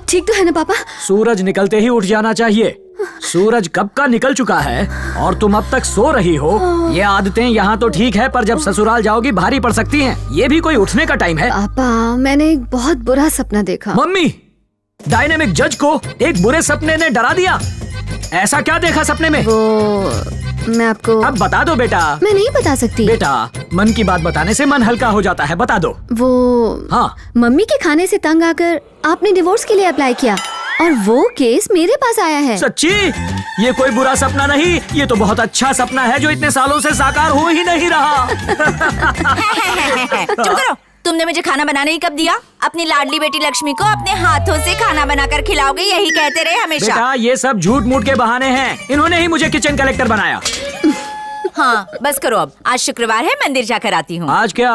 ठीक तो है ना पापा? सूरज निकलते ही उठ जाना चाहिए। सूरज कब का निकल चुका है और तुम अब तक सो रही हो। ये आदतें यहाँ तो ठीक है, पर जब ससुराल जाओगी भारी पड़ सकती हैं। ये भी कोई उठने का टाइम है? पापा, मैंने एक बहुत बुरा सपना देखा। मम्मी, डायनेमिक जज को एक बुरे सपने ने डरा दिया। ऐसा क्या देखा सपने में? वो मैं आपको अब बता दो बेटा। मैं नहीं बता सकती बेटा, मन की बात बताने से मन हल्का हो जाता है, बता दो। वो हाँ, मम्मी के खाने से तंग आकर आपने डिवोर्स के लिए अप्लाई किया और वो केस मेरे पास आया है। सच्ची? ये कोई बुरा सपना नहीं, ये तो बहुत अच्छा सपना है जो इतने सालों से साकार हो ही नहीं रहा। चुप करो। तुमने मुझे खाना बनाने ही कब दिया? अपनी लाडली बेटी लक्ष्मी को अपने हाथों से खाना बनाकर खिलाओगे, यही कहते रहे हमेशा। बेटा, ये सब झूठ मूठ के बहाने हैं। इन्होंने ही मुझे किचन कलेक्टर बनाया। हाँ, बस करो अब। आज शुक्रवार है, मंदिर जाकर आती हूँ। आज क्या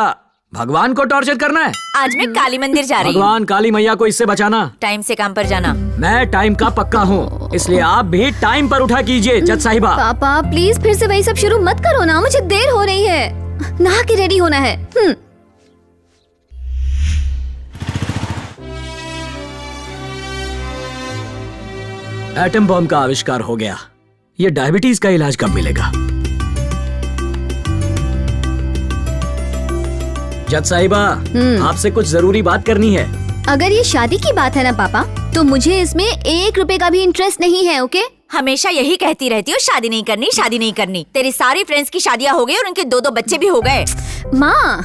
भगवान को टॉर्चर करना है? आज मैं काली मंदिर जा रही हूँ। भगवान काली मैया को इससे बचाना। टाइम से काम पर जाना। मैं टाइम का पक्का हूँ, इसलिए आप भी टाइम पर उठा कीजिए जज साहिबा। पापा प्लीज फिर से वही सब शुरू मत करो ना, मुझे देर हो रही है। नहा के रेडी होना है। एटम बम का आविष्कार हो गया। ये डायबिटीज का इलाज कब मिलेगा? जज साहिबा, आपसे कुछ जरूरी बात करनी है। अगर ये शादी की बात है ना पापा, तो मुझे इसमें 1 रुपए का भी इंटरेस्ट नहीं है। ओके? हमेशा यही कहती रहती हो, शादी नहीं करनी, शादी नहीं करनी। तेरी सारी फ्रेंड्स की शादियाँ हो गई और उनके 2-2 बच्चे भी हो गए। माँ,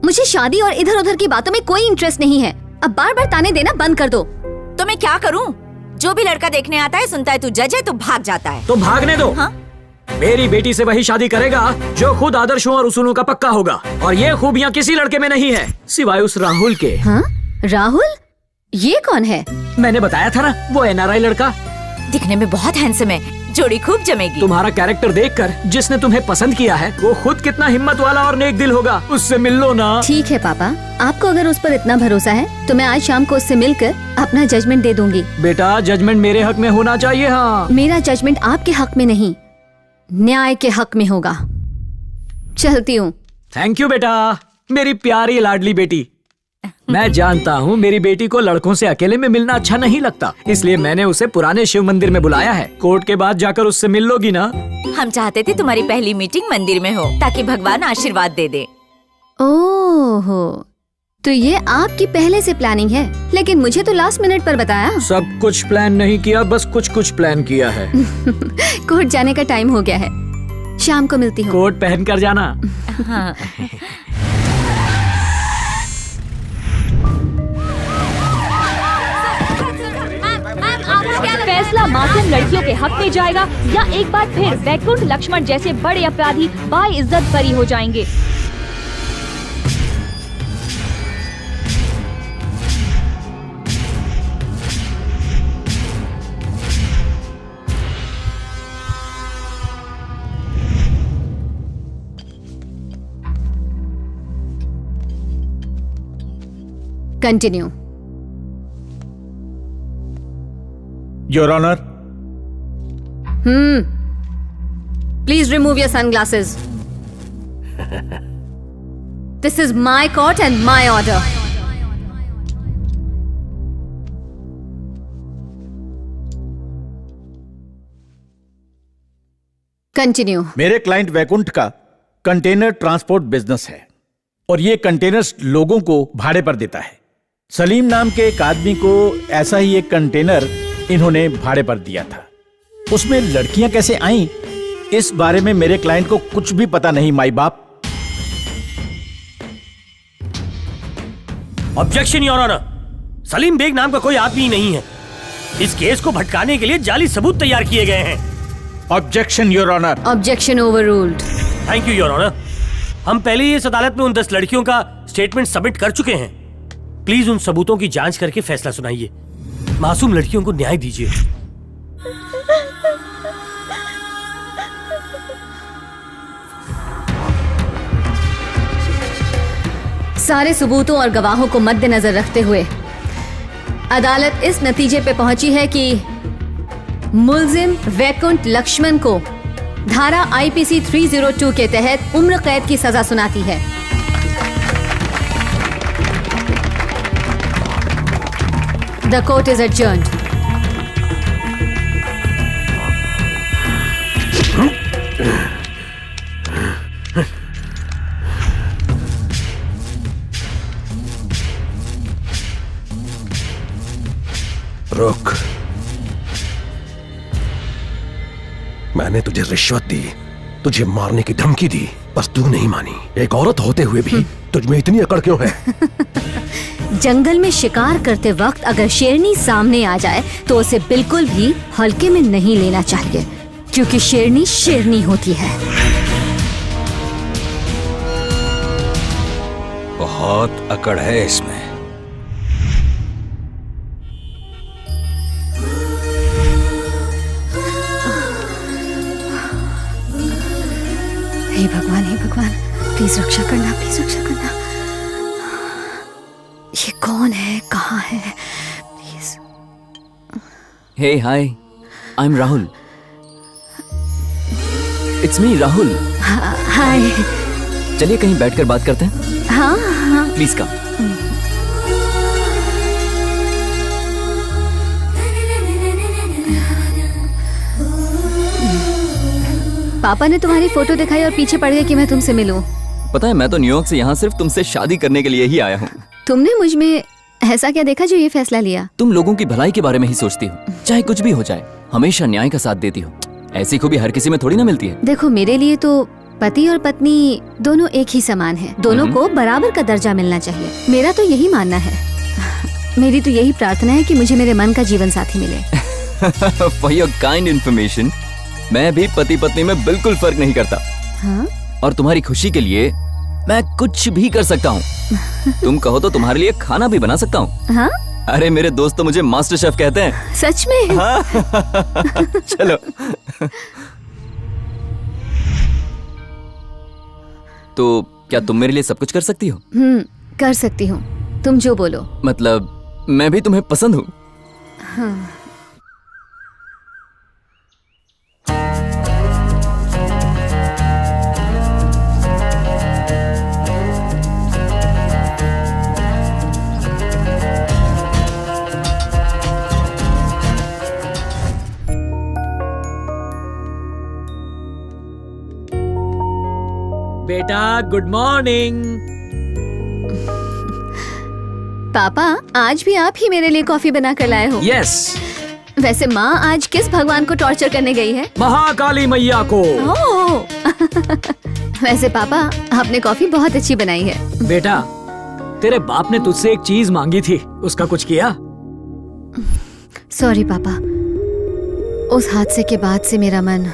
मुझे शादी और इधर उधर की बातों में कोई इंटरेस्ट नहीं है। अब बार बार ताने देना बंद कर दो। तो मैं क्या करूँ? जो भी लड़का देखने आता है, सुनता है तू जज है, तो भाग जाता है। तो भागने दो। हाँ? मेरी बेटी से वही शादी करेगा जो खुद आदर्शों और उसूलों का पक्का होगा, और ये खूबियाँ किसी लड़के में नहीं है सिवाय उस राहुल के। हाँ? राहुल? ये कौन है? मैंने बताया था ना, वो NRI लड़का। दिखने में बहुत हैंडसम है, जोड़ी खूब जमेगी। तुम्हारा कैरेक्टर देखकर जिसने तुम्हें पसंद किया है वो खुद कितना हिम्मत वाला और नेक दिल होगा। उससे मिल लो ना। ठीक है पापा, आपको अगर उस पर इतना भरोसा है तो मैं आज शाम को उससे मिलकर अपना जजमेंट दे दूंगी। बेटा, जजमेंट मेरे हक में होना चाहिए। हाँ, मेरा जजमेंट आपके हक में नहीं, न्याय के हक में होगा। चलती हूँ। थैंक यू बेटा, मेरी प्यारी लाडली बेटी। मैं जानता हूँ मेरी बेटी को लड़कों से अकेले में मिलना अच्छा नहीं लगता, इसलिए मैंने उसे पुराने शिव मंदिर में बुलाया है। कोर्ट के बाद जाकर उससे मिल लोगी ना? हम चाहते थे तुम्हारी पहली मीटिंग मंदिर में हो, ताकि भगवान आशीर्वाद दे दे। ओहो, तो ये आपकी पहले से प्लानिंग है, लेकिन मुझे तो लास्ट मिनट पर बताया। सब कुछ प्लान नहीं किया, बस कुछ कुछ प्लान किया है। कोर्ट जाने का टाइम हो गया है, शाम को मिलती हूँ। कोट पहन कर जाना। हाँ। फैसला मासूम लड़कियों के हक में जाएगा या एक बार फिर वैकुंठ लक्ष्मण जैसे बड़े अपराधी बाइज्जत बरी हो जाएंगे? Continue. Your Honor. Please remove your sunglasses. This is my court and my order. Continue. मेरे क्लाइंट वैकुंठ का कंटेनर ट्रांसपोर्ट बिजनेस है और ये कंटेनर्स लोगों को भाड़े पर देता है। सलीम नाम के एक आदमी को ऐसा ही एक कंटेनर इन्होंने भाड़े पर दिया था। उसमें लड़कियां कैसे आईं, इस बारे में मेरे क्लाइंट को कुछ भी पता नहीं। माई बाप। Objection your honour, Salim Baig नाम का कोई आदमी नहीं है। इस केस को भटकाने के लिए जाली सबूत तैयार किए गए हैं। Objection your honour. Objection overruled. Thank you your honour. हम पहले ही इस अदालत में उन 10 लड़कियों का स्टेटमेंट सबमिट कर चुके हैं। प्लीज उन सबूतों की जांच करके फैसला सुनाइए। मासूम लड़कियों को न्याय दीजिए। सारे सबूतों और गवाहों को मद्देनजर रखते हुए अदालत इस नतीजे पे पहुंची है कि मुल्जिम वैकुंठ लक्ष्मण को धारा IPC 302 के तहत उम्र कैद की सजा सुनाती है। The court is adjourned. रुक। मैंने तुझे रिश्वत दी, तुझे मारने की धमकी दी, बस तू नहीं मानी। एक औरत होते हुए भी तुझ में इतनी अकड़ क्यों है? जंगल में शिकार करते वक्त अगर शेरनी सामने आ जाए तो उसे बिल्कुल भी हल्के में नहीं लेना चाहिए, क्योंकि शेरनी शेरनी होती है। बहुत अकड़ है इसमें। हे भगवान, प्लीज रक्षा करना, प्लीज रक्षा करना। ये कौन है, कहाँ है? Please. Hey hi, I am Rahul. It's me Rahul. Hi. चलिए कहीं बैठकर बात करते हैं। हाँ हाँ। Please come. पापा ने तुम्हारी फोटो दिखाई और पीछे पड़ गए कि मैं तुमसे मिलूं। पता है, मैं तो न्यूयॉर्क से यहाँ सिर्फ तुमसे शादी करने के लिए ही आया हूँ। तुमने मुझ में ऐसा क्या देखा जो ये फैसला लिया? तुम लोगों की भलाई के बारे में ही सोचती हो, चाहे कुछ भी हो जाए, हमेशा न्याय का साथ देती हो। ऐसी खूबी हर किसी में थोड़ी ना मिलती है। देखो, मेरे लिए तो पति और पत्नी दोनों एक ही समान हैं। दोनों को बराबर का दर्जा मिलना चाहिए। मेरा तो यही मानना है। मेरी तो यही प्रार्थना है कि मुझे मेरे मन का जीवन साथी मिले। फॉर योर काइंड इन्फॉर्मेशन, मैं भी पति पत्नी में बिल्कुल फर्क नहीं करता। हाँ? और तुम्हारी खुशी के लिए मैं कुछ भी कर सकता हूँ। तुम कहो तो तुम्हारे लिए खाना भी बना सकता हूँ। हाँ? अरे मेरे दोस्त तो मुझे मास्टर शेफ कहते हैं। सच में? हाँ। चलो। तो क्या तुम मेरे लिए सब कुछ कर सकती हो? कर सकती हूँ, तुम जो बोलो। मतलब मैं भी तुम्हें पसंद हूँ। हाँ। बेटा गुड मॉर्निंग। पापा, आज भी आप ही मेरे लिए कॉफी बना कर लाए हो। यस। वैसे माँ आज किस भगवान को टॉर्चर करने गई है? महाकाली मैया को। वैसे पापा, आपने कॉफी बहुत अच्छी बनाई है। बेटा, तेरे बाप ने तुझसे एक चीज मांगी थी, उसका कुछ किया? सॉरी पापा, उस हादसे के बाद से मेरा मन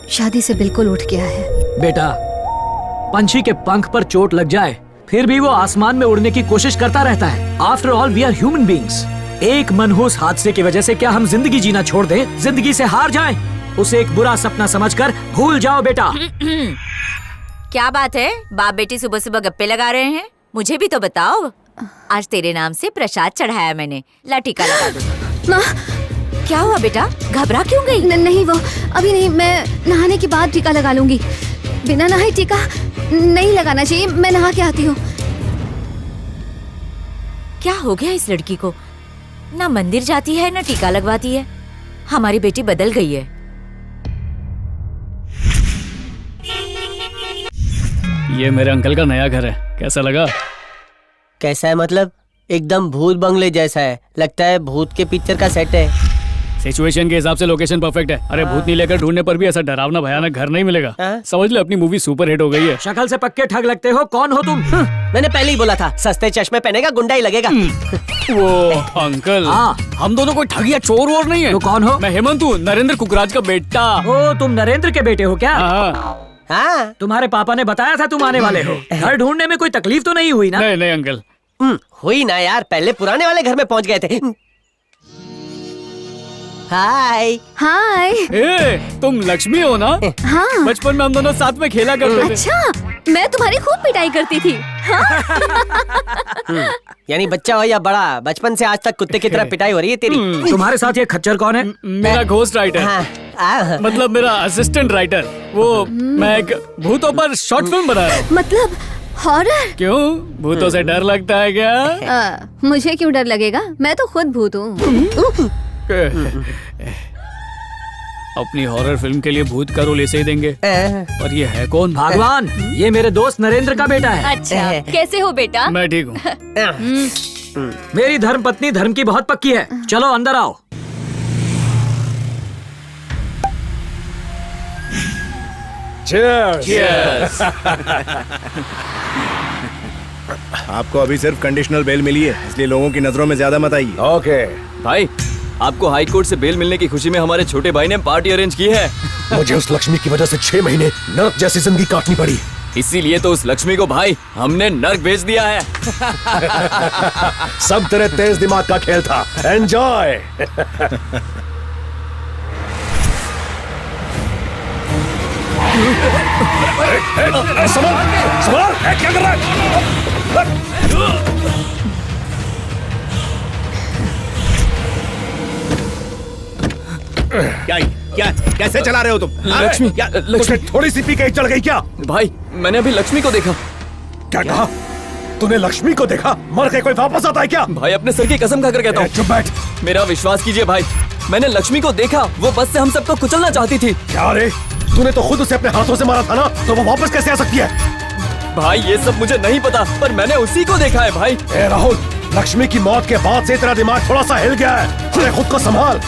शादी से बिल्कुल उठ गया है। बेटा, पंछी के पंख पर चोट लग जाए फिर भी वो आसमान में उड़ने की कोशिश करता रहता है। After all we are human beings. एक मनहूस हादसे की वजह से क्या हम जिंदगी जीना छोड़ दें, जिंदगी से हार जाएं? उसे एक बुरा सपना समझकर भूल जाओ बेटा। क्या बात है, बाप बेटी सुबह सुबह गप्पे लगा रहे हैं? मुझे भी तो बताओ। आज तेरे नाम से प्रसाद चढ़ाया मैंने, ला टीका लगा दो। माँ, क्या हुआ बेटा, घबरा क्यों गई? नहीं, वो अभी नहीं, मैं नहाने के बाद टीका लगा लूंगी। बिना नहाए टीका नहीं लगाना चाहिए, मैं नहा के आती हूँ। क्या हो गया इस लड़की को? ना मंदिर जाती है ना टीका लगवाती है। हमारी बेटी बदल गई है। ये मेरे अंकल का नया घर है, कैसा लगा? कैसा है मतलब? एकदम भूत बंगले जैसा है, लगता है भूत के पिक्चर का सेट है। सिचुएशन के हिसाब से लोकेशन परफेक्ट है। अरे भूत नहीं लेकर ढूंढने पर भी ऐसा डरावना भयानक घर नहीं मिलेगा। समझ ले, अपनी मूवी सुपर हिट हो गई है। शक्ल से पक्के ठग लगते हो, कौन हो तुम? मैंने पहले ही बोला था, सस्ते चश्मे पहनेगा गुंडा ही लगेगा। वो अंकल, हाँ। हम दोनों कोई ठग या चोर वोर नहीं है। तो कौन हो? मैं हेमंत हूँ, नरेंद्र कुकराज का बेटा। ओ, तुम नरेंद्र के बेटे हो क्या? हाँ। तुम्हारे पापा ने बताया था तुम आने वाले हो। घर ढूंढने में कोई तकलीफ तो नहीं हुई ना? नहीं नहीं अंकल। हुई ना यार, पहले पुराने वाले घर में पहुंच गए थे। हाय। हाय। तुम लक्ष्मी हो ना? हाँ। बचपन में हम दोनों साथ में खेला करते थे। अच्छा, मैं तुम्हारी खूब पिटाई करती थी। हाँ? यानी बच्चा हो या बड़ा, बचपन से आज तक कुत्ते की तरह पिटाई हो रही है तेरी। तुम्हारे साथ ये खच्चर कौन है? मेरा घोस्ट राइटर। मतलब मेरा असिस्टेंट राइटर। वो मैं एक भूतों पर शॉर्ट फिल्म बना रहा हूँ। मतलब हॉरर? क्यों, भूतों से डर लगता है क्या? मुझे क्यों डर लगेगा, मैं तो खुद भूत हूँ। अपनी हॉरर फिल्म के लिए भूत का रोल ऐसे ही देंगे। और ये है कौन? भगवान, ये मेरे दोस्त नरेंद्र का बेटा है। अच्छा, कैसे हो बेटा? मैं ठीक हूँ। मेरी धर्म पत्नी धर्म की बहुत पक्की है। चलो अंदर आओ। Cheers! आपको अभी सिर्फ कंडीशनल बेल मिली है, इसलिए लोगों की नजरों में ज्यादा मत आइए। ओके। भाई, आपको हाई कोर्ट से बेल मिलने की खुशी में हमारे छोटे भाई ने पार्टी अरेंज की है। मुझे उस लक्ष्मी की वजह से 6 महीने नरक जैसी जिंदगी काटनी पड़ी। इसीलिए तो उस लक्ष्मी को भाई हमने नर्क भेज दिया है। सब तेरे तेज दिमाग का खेल था। एंजॉय। क्या कर रहा है? क्या कैसे चला रहे हो तुम? लक्ष्मी, क्या लक्ष्मी थोड़ी सी पी के चढ़ गई क्या? भाई, मैंने अभी लक्ष्मी को देखा। क्या कहा? तूने लक्ष्मी को देखा? मर के कोई वापस आता है क्या? भाई, अपने सर की कसम खाकर कहता हूँ। चुप बैठ। मेरा विश्वास कीजिए भाई, मैंने लक्ष्मी को देखा। वो बस से हम सबको कुचलना चाहती थी। क्या रे? तूने तो खुद उसे अपने हाथों से मारा था ना, तो वो वापस कैसे आ सकती है? भाई, ये सब मुझे नहीं पता, पर मैंने उसी को देखा है भाई। ए राहुल, लक्ष्मी की मौत के बाद से तेरा दिमाग थोड़ा सा हिल गया है। तूने खुद को संभाल।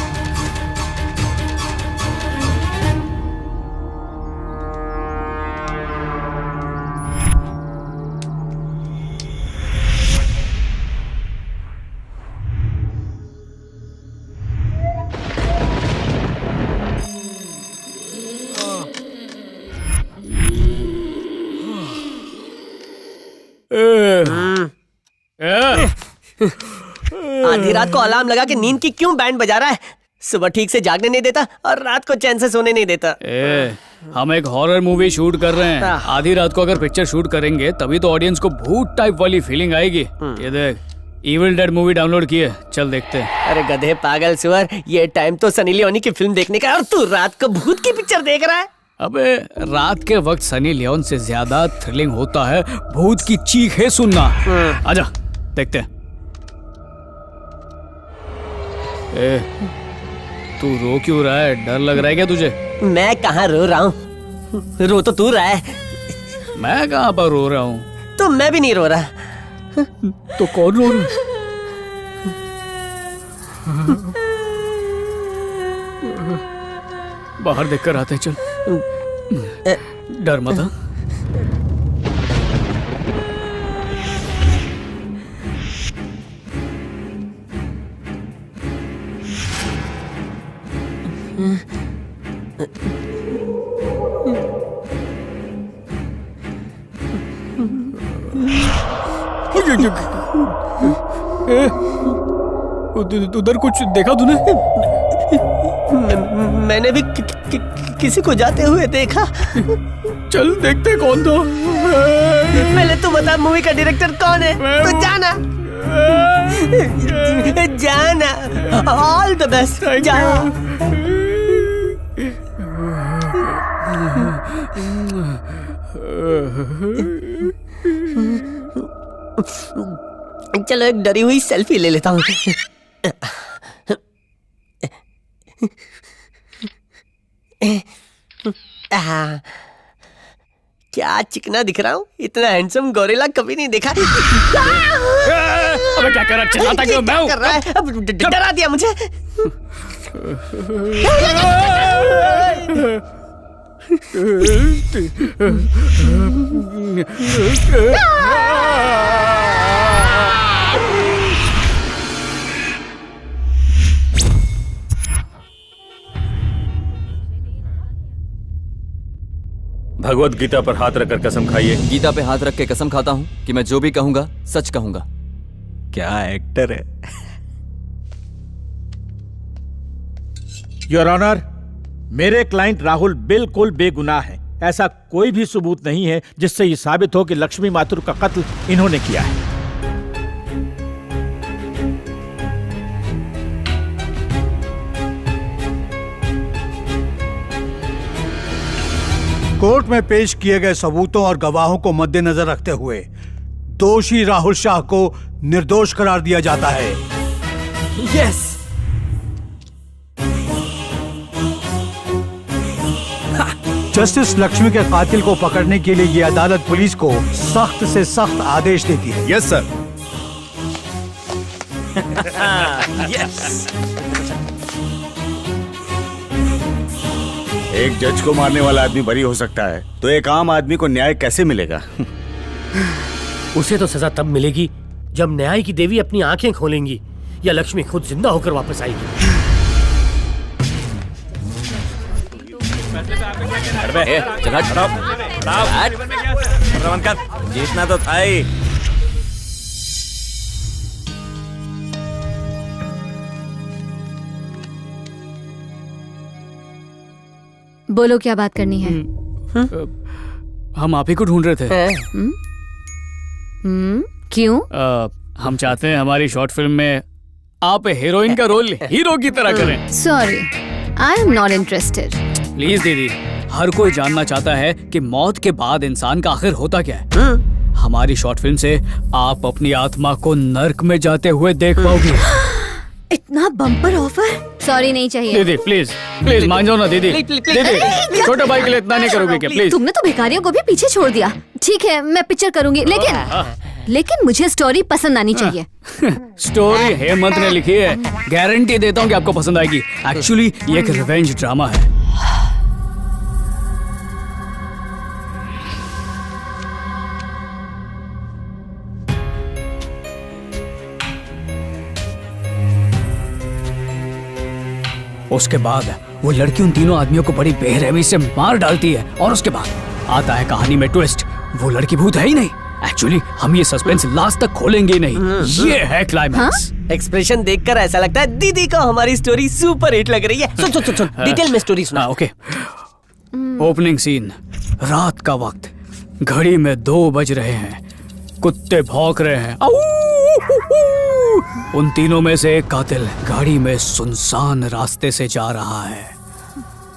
आधी रात को अलार्म लगा के नींद की क्यों बैंड बजा रहा है? सुबह ठीक से जागने नहीं देता और रात को चैन से सोने नहीं देता। हम एक हॉरर मूवी शूट कर रहे हैं। आधी रात को अगर पिक्चर शूट करेंगे तभी तो ऑडियंस को भूत टाइप वाली फीलिंग आएगी। ये देख, इविल डेड मूवी डाउनलोड की है, चल देखते हैं। अरे गधे पागल सुअर, ये टाइम तो सनी लियोनी की फिल्म देखने का है और तू रात को भूत की पिक्चर देख रहा है। अबे, रात के वक्त सनी लियोन से ज्यादा थ्रिलिंग होता है भूत की चीखें सुनना। आजा देखते हैं। तू रो क्यों रहा है? डर लग रहा है क्या तुझे? मैं कहाँ रो रहा हूँ, रो तो तू रहा है। मैं कहाँ पर रो रहा हूँ? तो मैं भी नहीं रो रहा। तो कौन रो रहा है? बाहर देखकर आते हैं, चल। डर मत। हाँ? उधर कुछ देखा तूने? मैंने भी किसी को जाते हुए देखा। चल देखते कौन था। पहले तू बता मूवी का डायरेक्टर कौन है? तो जाना जाना। All the best. जा। चलो एक डरी हुई सेल्फी ले लेता हूँ। क्या चिकना दिख रहा हूँ, इतना हैंडसम गोरिल्ला कभी नहीं देखा। अबे क्या कर रहा है? चिल्लाता क्यों? मैं कर रहा है? अब डरा दिया मुझे। भगवत गीता पर हाथ रखकर कसम खाइए। गीता पे हाथ रख के कसम खाता हूँ कि मैं जो भी कहूंगा सच कहूंगा। क्या एक्टर है। योर ऑनर, मेरे क्लाइंट राहुल बिल्कुल बेगुनाह है। ऐसा कोई भी सबूत नहीं है जिससे ये साबित हो कि लक्ष्मी माथुर का कत्ल इन्होंने किया है। कोर्ट में पेश किए गए सबूतों और गवाहों को मद्देनजर रखते हुए दोषी राहुल शाह को निर्दोष करार दिया जाता है। यस। जस्टिस लक्ष्मी के कातिल को पकड़ने के लिए ये अदालत पुलिस को सख्त से सख्त आदेश देती है। Yes sir. यस। एक जज को मारने वाला आदमी बरी हो सकता है, तो एक आम आदमी को न्याय कैसे मिलेगा? उसे तो सजा तब मिलेगी जब न्याय की देवी अपनी आंखें खोलेंगी या लक्ष्मी खुद जिंदा होकर वापस आएगी। जीतना तो था ही। बोलो क्या बात करनी है? हम आप ही को ढूंढ रहे थे। क्यों? हम चाहते हैं हमारी शॉर्ट फिल्म में आप हीरोइन का रोल हीरो की तरह करें। Sorry, I am not interested. Please दीदी, हर कोई जानना चाहता है कि मौत के बाद इंसान का आखिर होता क्या है। हमारी शॉर्ट फिल्म से आप अपनी आत्मा को नर्क में जाते हुए देख पाओगी। इतना बम्पर ऑफर? सॉरी, नहीं चाहिए। दीदी प्लीज प्लीज मान जाओ ना दीदी। दीदी छोटे भाई के लिए इतना नहीं करोगे क्या प्लीज? तुमने तो भिखारियों को भी पीछे छोड़ दिया। ठीक है, मैं पिक्चर करूंगी, लेकिन मुझे स्टोरी पसंद आनी चाहिए। स्टोरी हेमंत ने लिखी है, गारंटी देता हूँ कि आपको पसंद आएगी। एक्चुअली ये एक रिवेंज ड्रामा है। उसके बाद वो लड़की उन तीनों आदमियों को बड़ी बेरहमी से मार डालती है और उसके बाद आता है कहानी में ट्विस्ट। वो लड़की भूत है ही नहीं। एक्चुअली हम ये सस्पेंस लास्ट तक खोलेंगे ही नहीं। ये है क्लाइमैक्स। एक्सप्रेशन देखकर ऐसा लगता है दीदी को हमारी स्टोरी सुपर हिट लग रही है। सुन डिटेल में स्टोरी सुना। ओके। ओपनिंग सीन, रात का वक्त, घड़ी में 2 बज रहे हैं, कुत्ते भौंक रहे हैं। उन तीनों में से एक कातिल गाड़ी में सुनसान रास्ते से जा रहा है।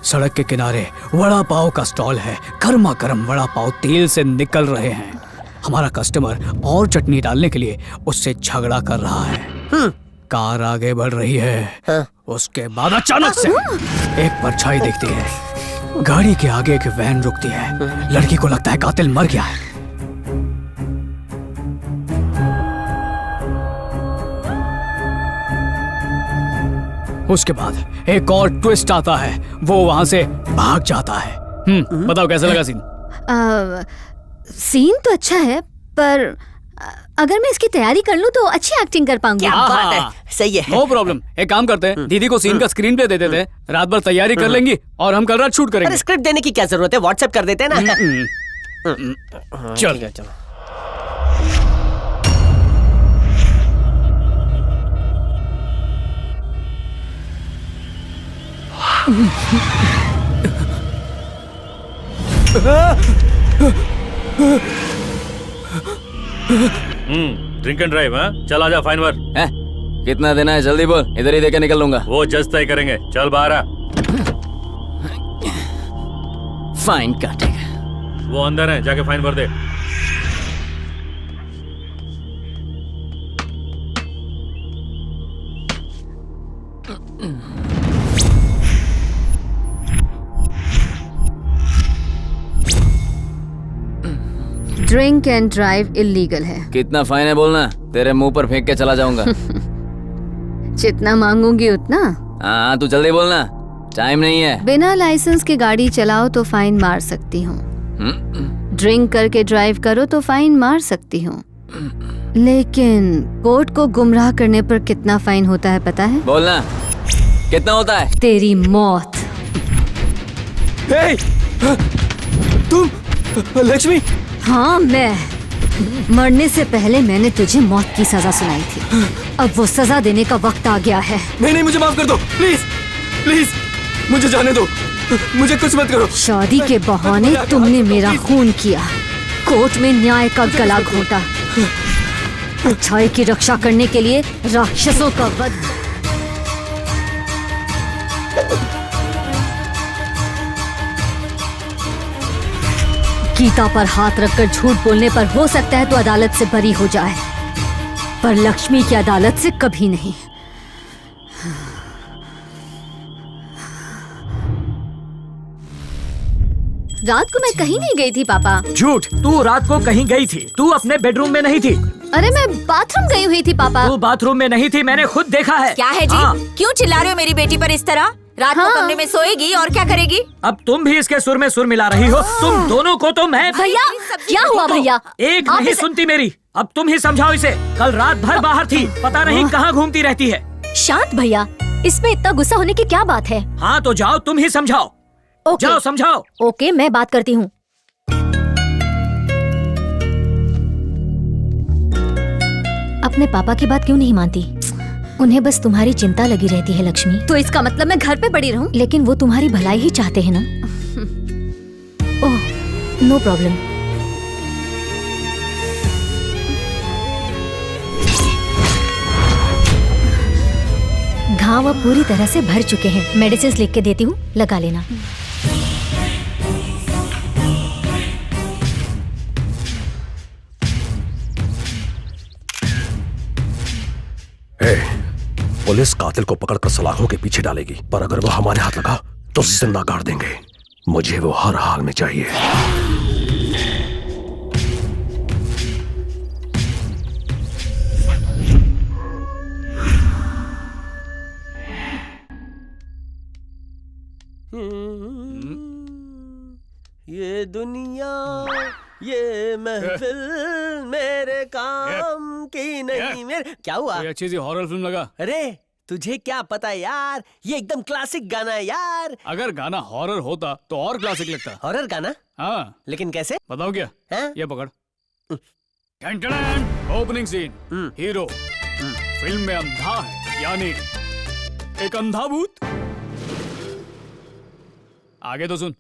सड़क के किनारे वड़ा पाव का स्टॉल है। गर्मा गर्म वड़ा पाव तेल से निकल रहे हैं। हमारा कस्टमर और चटनी डालने के लिए उससे झगड़ा कर रहा है। कार आगे बढ़ रही है। उसके बाद अचानक से एक परछाई दिखती है। गाड़ी के आगे एक वैन रुकती है। लड़की को लगता है कातिल मर गया है। उसके बाद एक और ट्विस्ट आता है। वो वहां से भाग जाता है। बताओ कैसा लगा सीन? सीन तो अच्छा है, पर अगर मैं इसकी तैयारी कर लूं तो अच्छी एक्टिंग कर पाऊंगी। क्या बात है, सही है। No problem. एक काम करते हैं, दीदी को सीन का स्क्रीन प्ले दे देते हैं। रात भर तैयारी कर लेंगी और हम कल रात शूट करेंगे। स्क्रिप्ट देने की क्या जरूरत है, व्हाट्सएप कर देते हैं ना। चल चलो। Drink and drive. चल आजा फाइन वर्क। कितना देना है जल्दी बोल, इधर ही देके निकल लूंगा। वो जज तय करेंगे। चल बाहर आ। फाइन काटेगा। वो अंदर है, जाके फाइन भर दे। ड्रिंक एंड ड्राइव इलीगल है। कितना फाइन है बोलना, तेरे मुंह पर फेंक के चला जाऊंगा। जितना मांगूंगी उतना। हाँ तू जल्दी बोलना, टाइम नहीं है। बिना लाइसेंस के गाड़ी चलाओ तो फाइन मार सकती हूँ। ड्रिंक करके ड्राइव करो तो फाइन मार सकती हूँ, लेकिन कोर्ट को गुमराह करने पर कितना फाइन होता है पता है? बोलना कितना होता है? तेरी मौत। तुम लक्ष्मी? हाँ मैं। मरने से पहले मैंने तुझे मौत की सजा सुनाई थी। अब वो सजा देने का वक्त आ गया है। नहीं मुझे माफ कर दो प्लीज प्लीज, मुझे जाने दो, मुझे कुछ मत करो। शादी के बहाने तुमने मेरा खून किया, कोर्ट में न्याय का गला घोटा, अच्छाई की रक्षा करने के लिए राक्षसों का वध। गीता पर हाथ रखकर झूठ बोलने पर हो सकता है तो अदालत से बरी हो जाए, पर लक्ष्मी की अदालत से कभी नहीं। रात को मैं कहीं नहीं गई थी पापा। झूठ, तू रात को कहीं गई थी। तू अपने बेडरूम में नहीं थी। अरे मैं बाथरूम गई हुई थी पापा। तू बाथरूम में नहीं थी, मैंने खुद देखा है। क्या है जी? हाँ। क्यों चिल्ला रहे हो मेरी बेटी पर इस तरह? रात को कमरे में सोएगी और क्या करेगी? अब तुम भी इसके सुर में सुर मिला रही हो। तुम दोनों को तो मैं भैया क्या हुआ भैया? एक आप नहीं इसे- सुनती मेरी। अब तुम ही समझाओ इसे। कल रात भर बाहर थी, पता नहीं कहाँ घूमती रहती है। शांत भैया, इसमें इतना गुस्सा होने की क्या बात है? हाँ तो जाओ, तुम ही समझाओ। ओके। जाओ समझाओ। ओके, मैं बात करती हूँ। अपने पापा की बात क्यों नहीं मानती? उन्हें बस तुम्हारी चिंता लगी रहती है लक्ष्मी। तो इसका मतलब मैं घर पे पड़ी रहूं? लेकिन वो तुम्हारी भलाई ही चाहते हैं ना। ओह, नो प्रॉब्लम। घाव अब पूरी तरह से भर चुके हैं। मेडिसिन लिख के देती हूँ, लगा लेना। पुलिस कातिल को पकड़कर सलाखों के पीछे डालेगी, पर अगर वो हमारे हाथ लगा तो जिंदा गाड़ देंगे। मुझे वो हर हाल में चाहिए। ये दुनिया, ये महफिल मेरे काम की नहीं। मेरे क्या हुआ? कोई अच्छी सी हॉरर फिल्म लगा। अरे तुझे क्या पता यार, ये एकदम क्लासिक गाना है यार। अगर गाना हॉरर होता तो और क्लासिक लगता। हॉरर गाना? हाँ, लेकिन कैसे? बताओ क्या? हैं? ये पकड़। ओपनिंग सीन, हीरो फिल्म में अंधा है, यानी एक अंधा भूत। आगे तो सुन।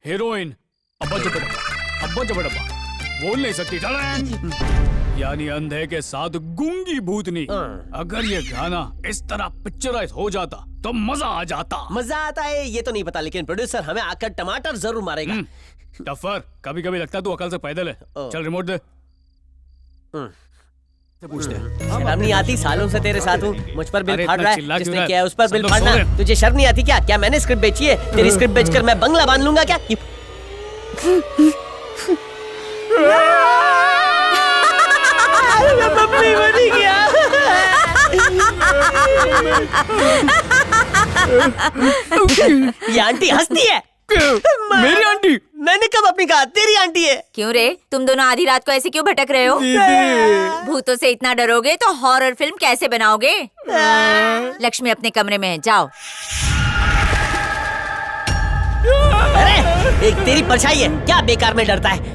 हीरोइन अब्बा जबड़ब्बा बोल नहीं सकती, यानी अंधे के साथ गूंगी भूतनी। अगर ये गाना इस तरह पिक्चराइज हो जाता तो मजा आ जाता। मजा आता है ये तो नहीं पता, लेकिन प्रोड्यूसर हमें आकर टमाटर जरूर मारेगा। टफर, कभी कभी लगता है तू अकल से पैदल है। चल रिमोट दे। पूछते हैं। शर्म नहीं आती? सालों से तेरे साथ हूँ, मुझ पर बिल अरे फाड़ इतना रहा है। चिल्ला क्यों जिसने रहा है? किया है उस पर सब बिल लोग फाड़ना। सो रहे हैं। तुझे शर्म नहीं आती क्या? क्या मैंने स्क्रिप्ट बेची है? तेरी स्क्रिप्ट बेचकर मैं बंगला बांध लूंगा क्या? मम्मी बनी गया। ये आंटी हंसती है। मेरी आंटी? मैंने कब अपनी कहा? तेरी आंटी है। क्यों रे, तुम दोनों आधी रात को ऐसे क्यों भटक रहे हो? भूतों से इतना डरोगे तो हॉरर फिल्म कैसे बनाओगे? लक्ष्मी अपने कमरे में है, जाओ। अरे एक तेरी परछाई है, क्या बेकार में डरता है?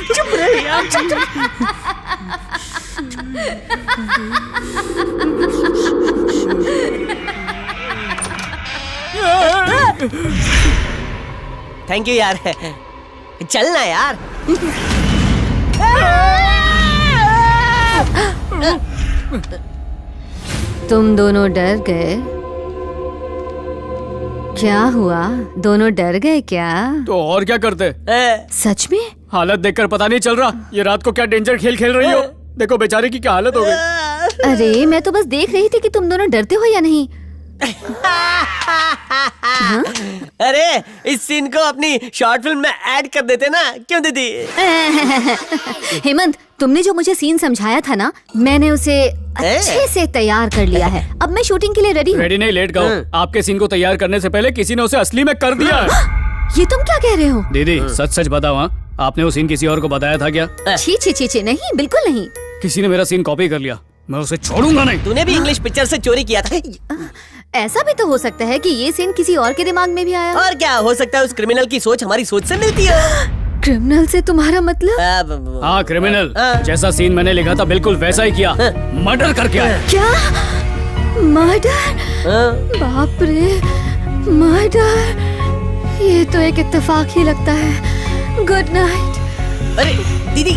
चुप रहे यार, थैंक यू यार। चलना यार। तुम दोनों डर गए? क्या हुआ? दोनों डर गए क्या? तो और क्या करते? सच में? हालत देखकर पता नहीं चल रहा ये रात को क्या डेंजर खेल खेल रही हो। देखो बेचारे की क्या हालत हो गई। अरे मैं तो बस देख रही थी कि तुम दोनों डरते हो या नहीं। अरे इस सीन को अपनी शॉर्ट फिल्म में ऐड कर देते ना, क्यों दीदी? हेमंत, तुमने जो मुझे सीन समझाया था ना, मैंने उसे अच्छे से तैयार कर लिया है। अब मैं शूटिंग के लिए रेडी हूँ। रेडी नहीं, लेट गाओ। आपके सीन को तैयार करने से पहले किसी ने उसे असली में कर दिया है। ये तुम क्या कह रहे हो? दीदी सच सच बताओ, हाँ आपने वो सीन किसी और को बताया था क्या? छी छी छी छी, नहीं बिल्कुल नहीं। किसी ने मेरा सीन कॉपी कर लिया, मैं उसे छोड़ूंगा नहीं। तूने भी इंग्लिश पिक्चर से चोरी किया था। ऐसा भी तो हो सकता है कि ये सीन किसी और के दिमाग में भी आया। और क्या हो सकता है, उस क्रिमिनल की सोच हमारी सोच से मिलती है। क्रिमिनल से तुम्हारा मतलब? हाँ क्रिमिनल, जैसा सीन मैंने लिखा था बिल्कुल वैसा ही किया। मर्डर करके आया। क्या? मर्डर? बाप रे, मर्डर! ये तो एक इत्तेफाक ही लगता है। Good night. अरे दीदी,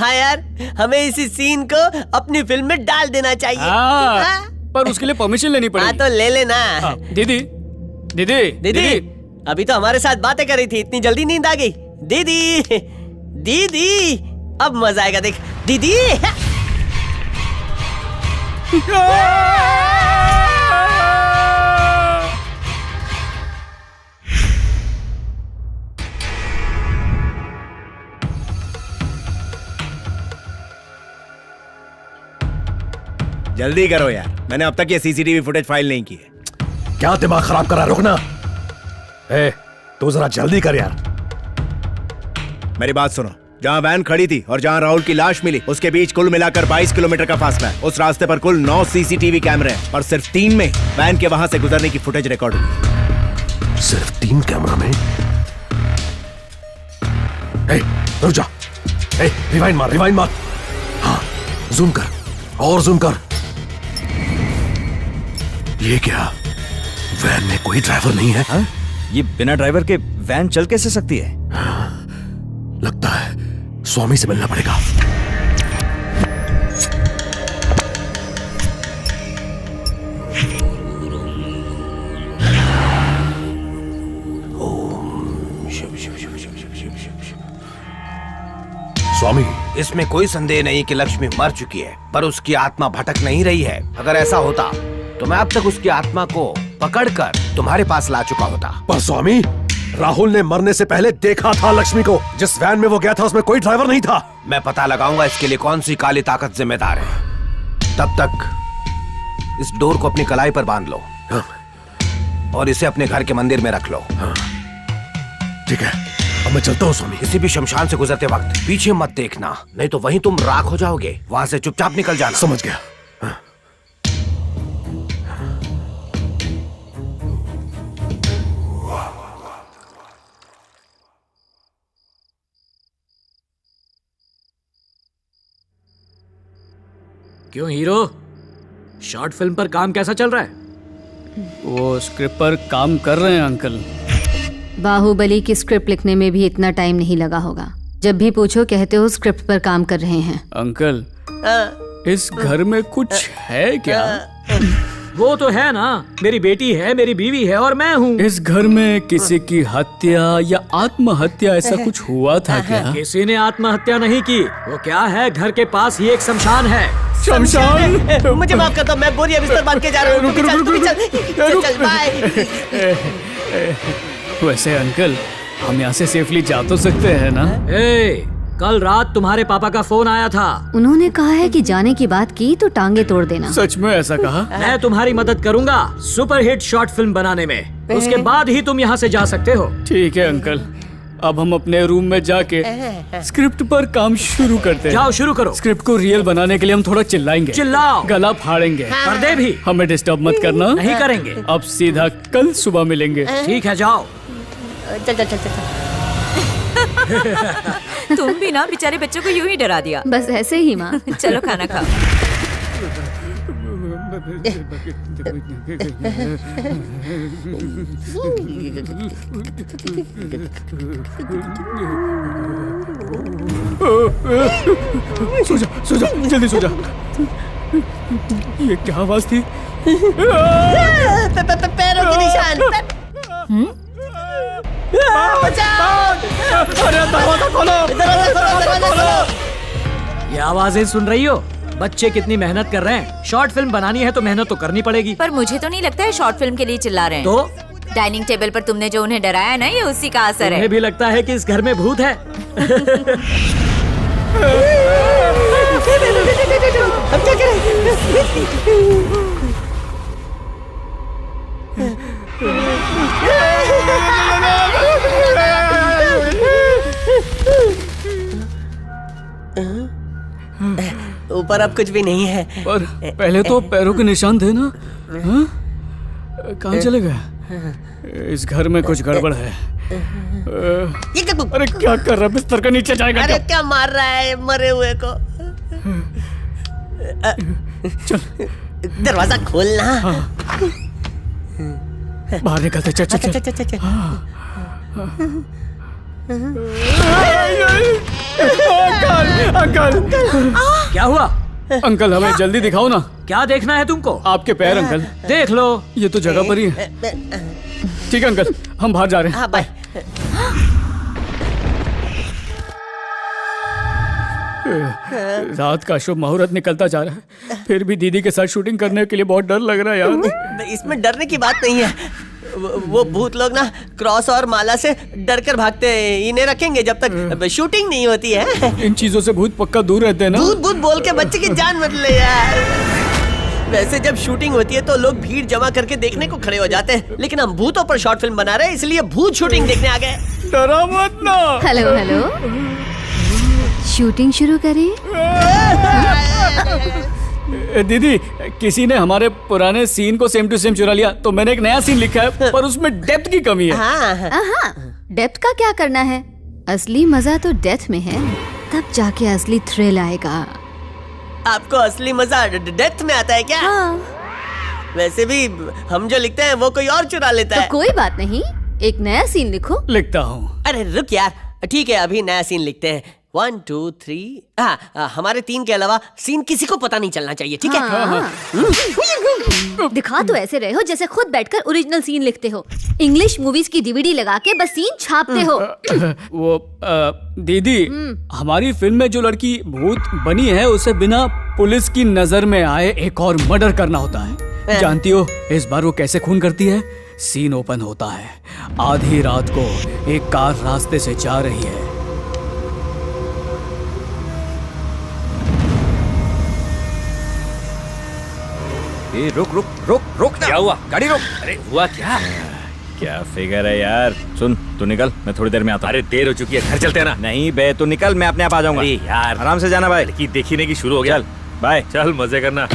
हाँ यार, हमें इसी सीन को अपनी फिल्म में डाल देना चाहिए। हाँ, पर उसके लिए परमिशन लेनी हाँ पड़ेगी। तो ले लेना। दीदी दीदी दीदी अभी तो हमारे साथ बातें कर रही थी, इतनी जल्दी नींद आ गई। दीदी दीदी अब मजा आएगा, देख दीदी। जल्दी करो यार, मैंने अब तक ये सीसीटीवी फुटेज फाइल नहीं की है। क्या दिमाग खराब कर रहा है, रुकना। ए, तू जरा जल्दी कर यार। मेरी बात सुनो, जहाँ वैन खड़ी थी और जहाँ राहुल की लाश मिली उसके बीच कुल मिलाकर 22 किलोमीटर का फासला है। उस रास्ते पर कुल 9 सीसीटीवी कैमरे हैं और सिर्फ 3 में वैन के वहां से गुजरने की फुटेज रिकॉर्ड हुई। सिर्फ 3 कैमरा में? रुक जा। रिवाइंड मार। हाँ, जूम कर और जूम कर। ये क्या, वैन में कोई ड्राइवर नहीं है? हा? ये बिना ड्राइवर के वैन चल कैसे सकती है? लगता है स्वामी से मिलना पड़ेगा। स्वामी, इसमें कोई संदेह नहीं कि लक्ष्मी मर चुकी है, पर उसकी आत्मा भटक नहीं रही है। अगर ऐसा होता तो मैं अब तक उसकी आत्मा को पकड़कर तुम्हारे पास ला चुका होता। पर स्वामी, राहुल ने मरने से पहले देखा था लक्ष्मी को। जिस वैन में वो गया था उसमें कोई ड्राइवर नहीं था। मैं पता लगाऊंगा इसके लिए कौन सी काली ताकत जिम्मेदार है। तब तक इस डोर को अपनी कलाई पर बांध लो। हाँ। और इसे अपने घर के मंदिर में रख लो। हाँ। ठीक है, अब मैं चलता हूँ स्वामी। किसी भी शमशान से गुजरते वक्त पीछे मत देखना, नहीं तो वहीं तुम राख हो जाओगे। वहां से चुपचाप निकल जाना। समझ गया। हाँ। क्यों हीरो, शॉर्ट फिल्म पर काम कैसा चल रहा है? वो स्क्रिप्ट पर काम कर रहे हैं अंकल। बाहुबली की स्क्रिप्ट लिखने में भी इतना टाइम नहीं लगा होगा। जब भी पूछो कहते हो स्क्रिप्ट पर काम कर रहे हैं। अंकल, इस घर में कुछ है क्या? वो तो है ना, मेरी बेटी है, मेरी बीवी है और मैं हूँ। इस घर में किसी की हत्या या आत्महत्या ऐसा कुछ हुआ था क्या? किसी ने आत्महत्या नहीं की। वो क्या है, घर के पास ही एक शमशान है। शमशान? मुझे माफ कर दो, मैं बोरिया बिस्तर बांध के जा रहा हूँ। चल बाय। वैसे अंकल, हम यहाँ से सेफली जा तो सकते हैं ना? कल रात तुम्हारे पापा का फोन आया था। उन्होंने कहा है कि जाने की बात की तो टांगे तोड़ देना। सच में ऐसा कहा? मैं तुम्हारी मदद करूंगा सुपरहिट शॉर्ट फिल्म बनाने में। उसके बाद ही तुम यहाँ से जा सकते हो। ठीक है अंकल, अब हम अपने रूम में जाके स्क्रिप्ट पर काम शुरू करते हैं। जाओ, शुरू करो। स्क्रिप्ट को रियल बनाने के लिए हम थोड़ा चिल्लाएंगे। चिल्लाओ, गला फाड़ेंगे। पर्दे भी। हमें डिस्टर्ब मत करना। नहीं करेंगे। अब सीधा कल सुबह मिलेंगे। ठीक है, जाओ। चल। तुम भी ना बेचारे बच्चों को यूं ही डरा दिया। बस ऐसे ही माँ। चलो खाना खाओ। सो जा, जल्दी सो जा। ये क्या आवाज थी? पैरों के निशान। दरवाजा खोलो। ये आवाजें सुन रही हो? बच्चे कितनी मेहनत कर रहे हैं। शॉर्ट फिल्म बनानी है तो मेहनत तो करनी पड़ेगी। पर मुझे तो नहीं लगता है शॉर्ट फिल्म के लिए चिल्ला रहे हैं। तो डाइनिंग टेबल पर तुमने जो उन्हें डराया ना, ये उसी का असर है। तुम्हें भी लगता है कि इस घर में भूत है? हम क्या करें? ऊपर अब कुछ भी नहीं है। पर पहले तो पैरों के निशान थे ना। कहाँ चले गए? इस घर में कुछ गड़बड़ है। अरे क्या कर रहा है? बिस्तर के नीचे जाएगा? अरे क्या मार रहा है मरे हुए को? चल दरवाजा खोलना। बाहर निकलते। चल। अंकल क्या हुआ? अंकल हमें जल्दी दिखाओ ना। क्या देखना है तुमको? आपके पैर अंकल। देख लो। ये तो जगह पर ही है। ठीक है अंकल, हम बाहर जा रहे हैं। हाँ बाय। रात का शुभ मुहूर्त निकलता जा रहा है, फिर भी दीदी के साथ शूटिंग करने के लिए बहुत डर लग रहा है यार। इसमें डरने की बात नहीं है। वो भूत लोग ना क्रॉस और माला से डर कर भागते हैं। इन्हें रखेंगे जब तक शूटिंग नहीं होती है। इन चीजों से भूत पक्का दूर रहते हैं ना। भूत भूत बोल के बच्चे की जान मत ले यार। वैसे जब शूटिंग होती है तो लोग भीड़ जमा करके देखने को खड़े हो जाते हैं, लेकिन हम भूतों पर शॉर्ट फिल्म बना रहे हैं, इसलिए भूत शूटिंग देखने आ गए। डरा मत ना। हेलो हेलो, शूटिंग शुरू करें? दीदी, किसी ने हमारे पुराने सीन को सेम टू सेम चुरा लिया, तो मैंने एक नया सीन लिखा है, पर उसमें डेप्थ की कमी है। हाँ, डेप्थ का क्या करना है? असली मजा तो डेथ में है, तब जाके असली थ्रिल आएगा। आपको असली मजा डेथ में आता है क्या? वैसे भी हम जो लिखते हैं वो कोई और चुरा लेता है। तो कोई बात नहीं, एक नया सीन लिखो। लिखता हूँ। अरे रुक यार, ठीक है अभी नया सीन लिखते हैं। 1 2 3। हाँ, हमारे 3 के अलावा सीन किसी को पता नहीं चलना चाहिए, ठीक है? दिखा तो ऐसे रहे हो जैसे खुद बैठकर ओरिजिनल सीन लिखते हो। इंग्लिश मूवीज की डीवीडी लगा के बस सीन छापते हो। वो दीदी, हमारी फिल्म में जो लड़की भूत बनी है उसे बिना पुलिस की नजर में आए एक और मर्डर करना होता है। जानती हो इस बार वो कैसे खून करती है? सीन ओपन होता है, आधी रात को एक कार रास्ते से जा रही है। ए, रुक रुक रुक रुक ना। क्या हुआ? गाड़ी रोक। अरे हुआ क्या? क्या फिगर है यार। सुन, तू निकल, मैं थोड़ी देर में आता हूँ। अरे देर हो चुकी है, घर चलते हैं ना। नहीं बे, तू निकल, मैं अपने आप आ जाऊंगा। अरे यार, आराम से जाना भाई। लड़की देखने की शुरू हो गया। चल बाय। चल मजे करना।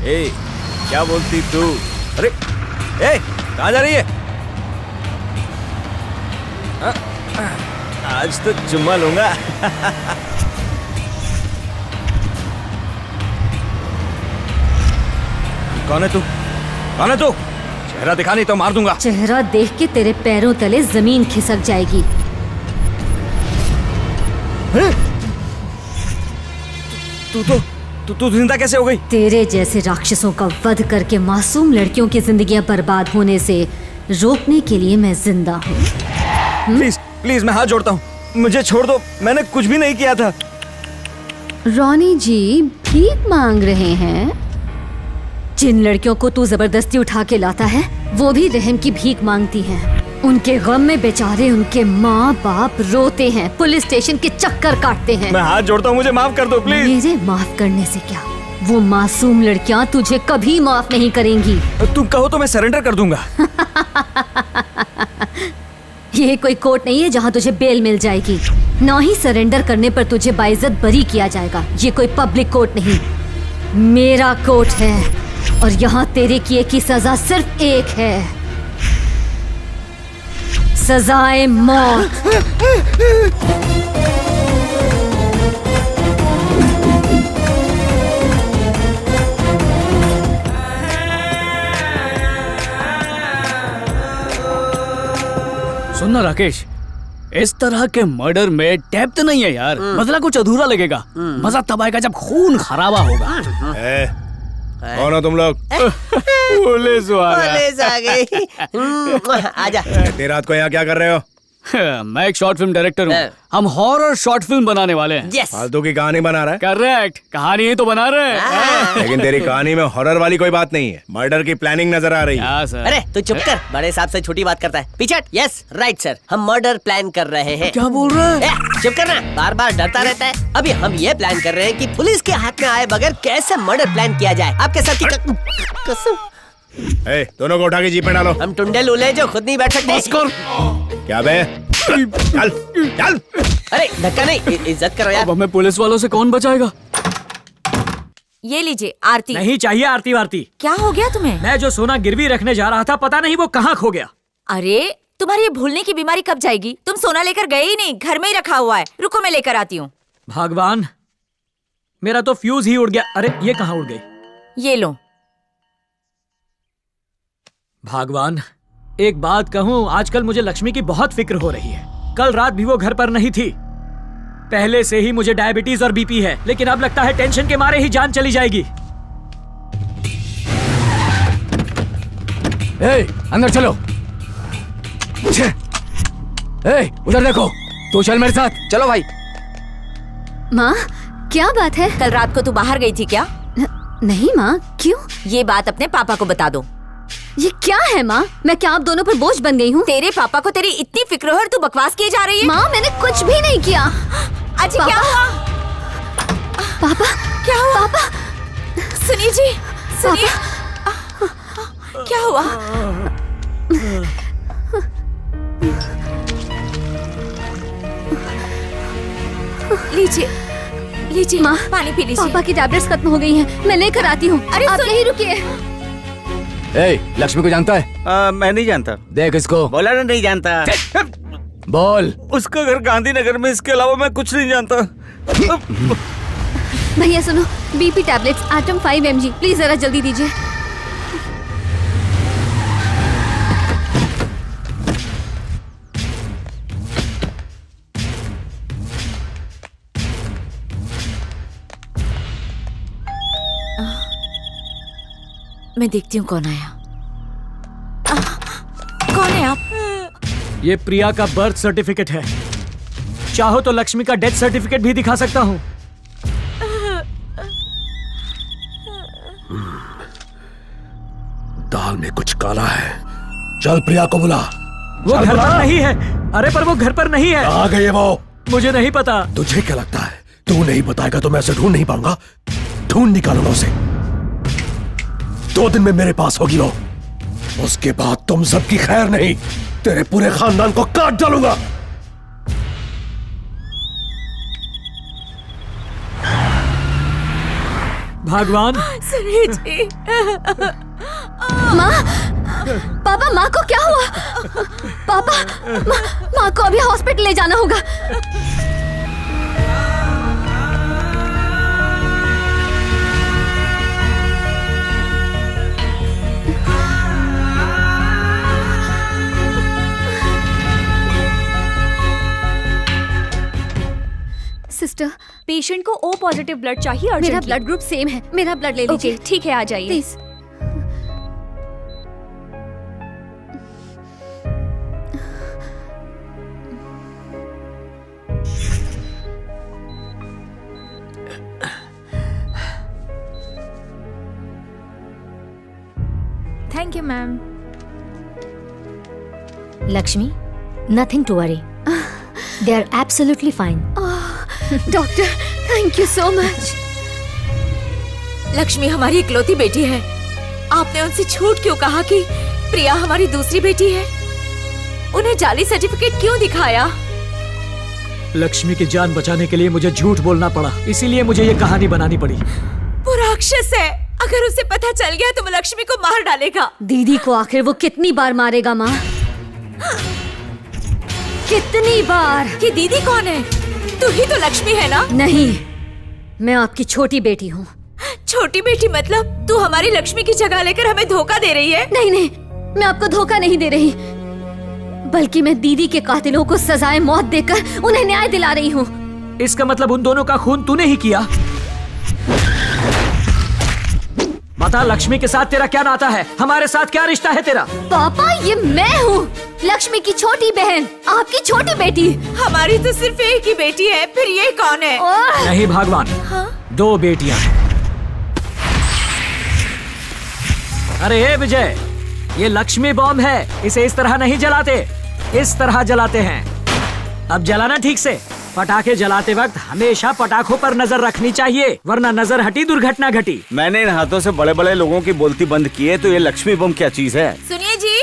ए, क्या बोलती तू? अरे ए, कहाँ जा रही है? आज तो चुम्मा लूंगा। कौन है तू? कौन है तू? चेहरा दिखा, नहीं तो मार दूंगा। चेहरा देख के तेरे पैरों तले जमीन खिसक जाएगी। तू जिंदा कैसे हो गई? तेरे जैसे राक्षसों का वध करके मासूम लड़कियों की जिंदगियां बर्बाद होने से रोकने के लिए मैं जिंदा हूँ। प्लीज प्लीज, मैं हाथ जोड़ता हूँ, मुझे छोड़ दो, मैंने कुछ भी नहीं किया था। रॉनी जी भीख मांग रहे हैं? जिन लड़कियों को तू जबरदस्ती उठा के लाता है वो भी रहम की भीख मांगती हैं। उनके गम में बेचारे उनके माँ बाप रोते हैं, पुलिस स्टेशन के चक्कर काटते हैं। मैं हाथ जोड़ता हूँ, मुझे माफ कर दो प्लीज। मेरे माफ करने से क्या, वो मासूम लड़कियाँ तुझे कभी माफ नहीं करेंगी। तुम कहो तो मैं सरेंडर कर दूंगा। ये कोई कोर्ट नहीं है जहाँ तुझे बेल मिल जाएगी, ना ही सरेंडर करने पर तुझे बाइज्जत बरी किया जाएगा। ये कोई पब्लिक कोर्ट नहीं, मेरा कोर्ट है, और यहाँ तेरे किए की सजा सिर्फ एक है, सजाए मौत। सुनना राकेश, इस तरह के मर्डर में डेप्थ नहीं है यार, मसला कुछ अधूरा लगेगा। मजा तब आएगा जब खून खराबा होगा। कौन हो तुम लोग? पुलिस आ गई। आजा। इतनी रात को यहाँ क्या कर रहे हो? मैं एक शॉर्ट फिल्म डायरेक्टर हूँ, हम हॉरर शॉर्ट फिल्म बनाने वाले हैं। फालतू की कहानी बना रहा है? करेक्ट, कहानी ही तो बना रहे हैं। लेकिन तेरी कहानी में हॉरर वाली कोई बात नहीं है, मर्डर की प्लानिंग नजर आ रही है। अरे तू चुप कर, बड़े साहब से छोटी बात करता है। पीछे हट। यस राइट सर, हम मर्डर प्लान कर रहे हैं। क्या बोल रहा है? चुप करना, बार बार डरता रहता है। अभी हम ये प्लान कर रहे हैं कि पुलिस के हाथ में आए बगैर कैसे मर्डर प्लान किया जाए। आपके साथ की कसम। दोनों को उठा के जीप में डालो। हम टुंडे लूले जो खुद नहीं बैठ सकते। क्या बे? चल चल। अरे धक्का नहीं, इज्जत करो यार। अब हमें पुलिस वालों से कौन बचाएगा? ये लीजिए आरती। नहीं चाहिए आरती वारती। क्या हो गया तुम्हें? मैं जो सोना गिरवी रखने जा रहा था, पता नहीं वो कहाँ खो गया। अरे तुम्हारी ये भूलने की बीमारी कब जाएगी? तुम सोना लेकर गए ही नहीं, घर में ही रखा हुआ है। रुको मैं लेकर आती हूँ। भगवान, मेरा तो फ्यूज ही उड़ गया। अरे ये कहाँ उड़ गई? ये लो। भगवान, एक बात कहूं, आजकल मुझे लक्ष्मी की बहुत फिक्र हो रही है। कल रात भी वो घर पर नहीं थी। पहले से ही मुझे डायबिटीज और बीपी है, लेकिन अब लगता है टेंशन के मारे ही जान चली जाएगी। अंदर चलो। उधर देखो, तू चल मेरे साथ। चलो भाई। माँ, क्या बात है? कल रात को तू बाहर गई थी क्या? नहीं माँ, क्यों? ये बात अपने पापा को बता दो। ये क्या है माँ? मैं क्या आप दोनों पर बोझ बन गई हूँ? तेरे पापा को तेरी इतनी फिक्र हो और तू बकवास किए जा रही है। माँ, मैंने कुछ भी नहीं किया। अच्छा, क्या हुआ? पापा, क्या हुआ? पापा, सुनिए जी, सुनिए। क्या हुआ? लीजिए, लीजिए माँ, पानी पी लीजिए। पापा की टैबलेट्स खत्म हो गई हैं। मैं लेकर आती हूँ। अरे आप यहीं रुकिए। लक्ष्मी को जानता है? मैं नहीं जानता। देख इसको। बोला ना नहीं जानता। बोल। उसका घर गांधीनगर में, इसके अलावा मैं कुछ नहीं जानता। भैया सुनो, BP tablets atom 5 mg, please जरा जल्दी दीजिए। मैं देखती हूँ कौन आया। कौन है आप? ये प्रिया का बर्थ सर्टिफिकेट है। चाहो तो लक्ष्मी का डेथ सर्टिफिकेट भी दिखा सकता हूँ। दाल में कुछ काला है। चल प्रिया को बुला। वो घर पर नहीं है। अरे पर वो घर पर नहीं है। आ गई है वो। मुझे नहीं पता। तुझे क्या लगता है तू नहीं बताएगा तो मैं उसे ढूंढ नहीं पाऊंगा? ढूंढ निकालूंगा उसे। 2 दिन में मेरे पास होगी वो। उसके बाद तुम सबकी खैर नहीं, तेरे पूरे खानदान को काट डालूंगा। भगवान। सुनिए जी। माँ, पापा, माँ को क्या हुआ? पापा, माँ को अभी हॉस्पिटल ले जाना होगा। सिस्टर, पेशेंट को O पॉजिटिव ब्लड चाहिए और मेरा ब्लड ग्रुप सेम है। मेरा ब्लड ले लीजिए। ठीक है, आ जाइए please. Thank you ma'am. Lakshmi, nothing to worry, they are absolutely fine. Doctor, thank you so much. Lakshmi हमारी इकलौती बेटी है। आपने उनसे झूठ क्यों कहा कि प्रिया हमारी दूसरी बेटी है? उन्हें जाली सर्टिफिकेट क्यों दिखाया? लक्ष्मी की जान बचाने के लिए मुझे झूठ बोलना पड़ा, इसीलिए मुझे ये कहानी बनानी पड़ी। वो राक्षस है। अगर उसे पता चल गया तो वो लक्ष्मी को मार डालेगा। दीदी को आखिर वो कितनी बार मारेगा माँ? कितनी बार? ये दीदी कौन है? तू ही तो लक्ष्मी है ना? नहीं, मैं आपकी छोटी बेटी हूँ। छोटी बेटी मतलब तू हमारी लक्ष्मी की जगह लेकर हमें धोखा दे रही है? नहीं नहीं, मैं आपको धोखा नहीं दे रही, बल्कि मैं दीदी के कातिलों को सजाए मौत देकर उन्हें न्याय दिला रही हूँ। इसका मतलब उन दोनों का खून तूने ही किया? बता, लक्ष्मी के साथ तेरा क्या नाता है? हमारे साथ क्या रिश्ता है तेरा? पापा, ये मैं हूँ, लक्ष्मी की छोटी बहन, आपकी छोटी बेटी। हमारी तो सिर्फ एक ही बेटी है, फिर ये कौन है? नहीं भगवान, 2 बेटियां हैं। अरे ए विजय, ये लक्ष्मी बॉम्ब है। इसे इस तरह नहीं जलाते, इस तरह जलाते हैं। अब जलाना ठीक से। पटाखे जलाते वक्त हमेशा पटाखों पर नजर रखनी चाहिए, वरना नजर हटी दुर्घटना घटी। मैंने इन हाथों से बड़े बड़े लोगों की बोलती बंद की है, तो ये लक्ष्मी बम क्या चीज है? सुनिए जी,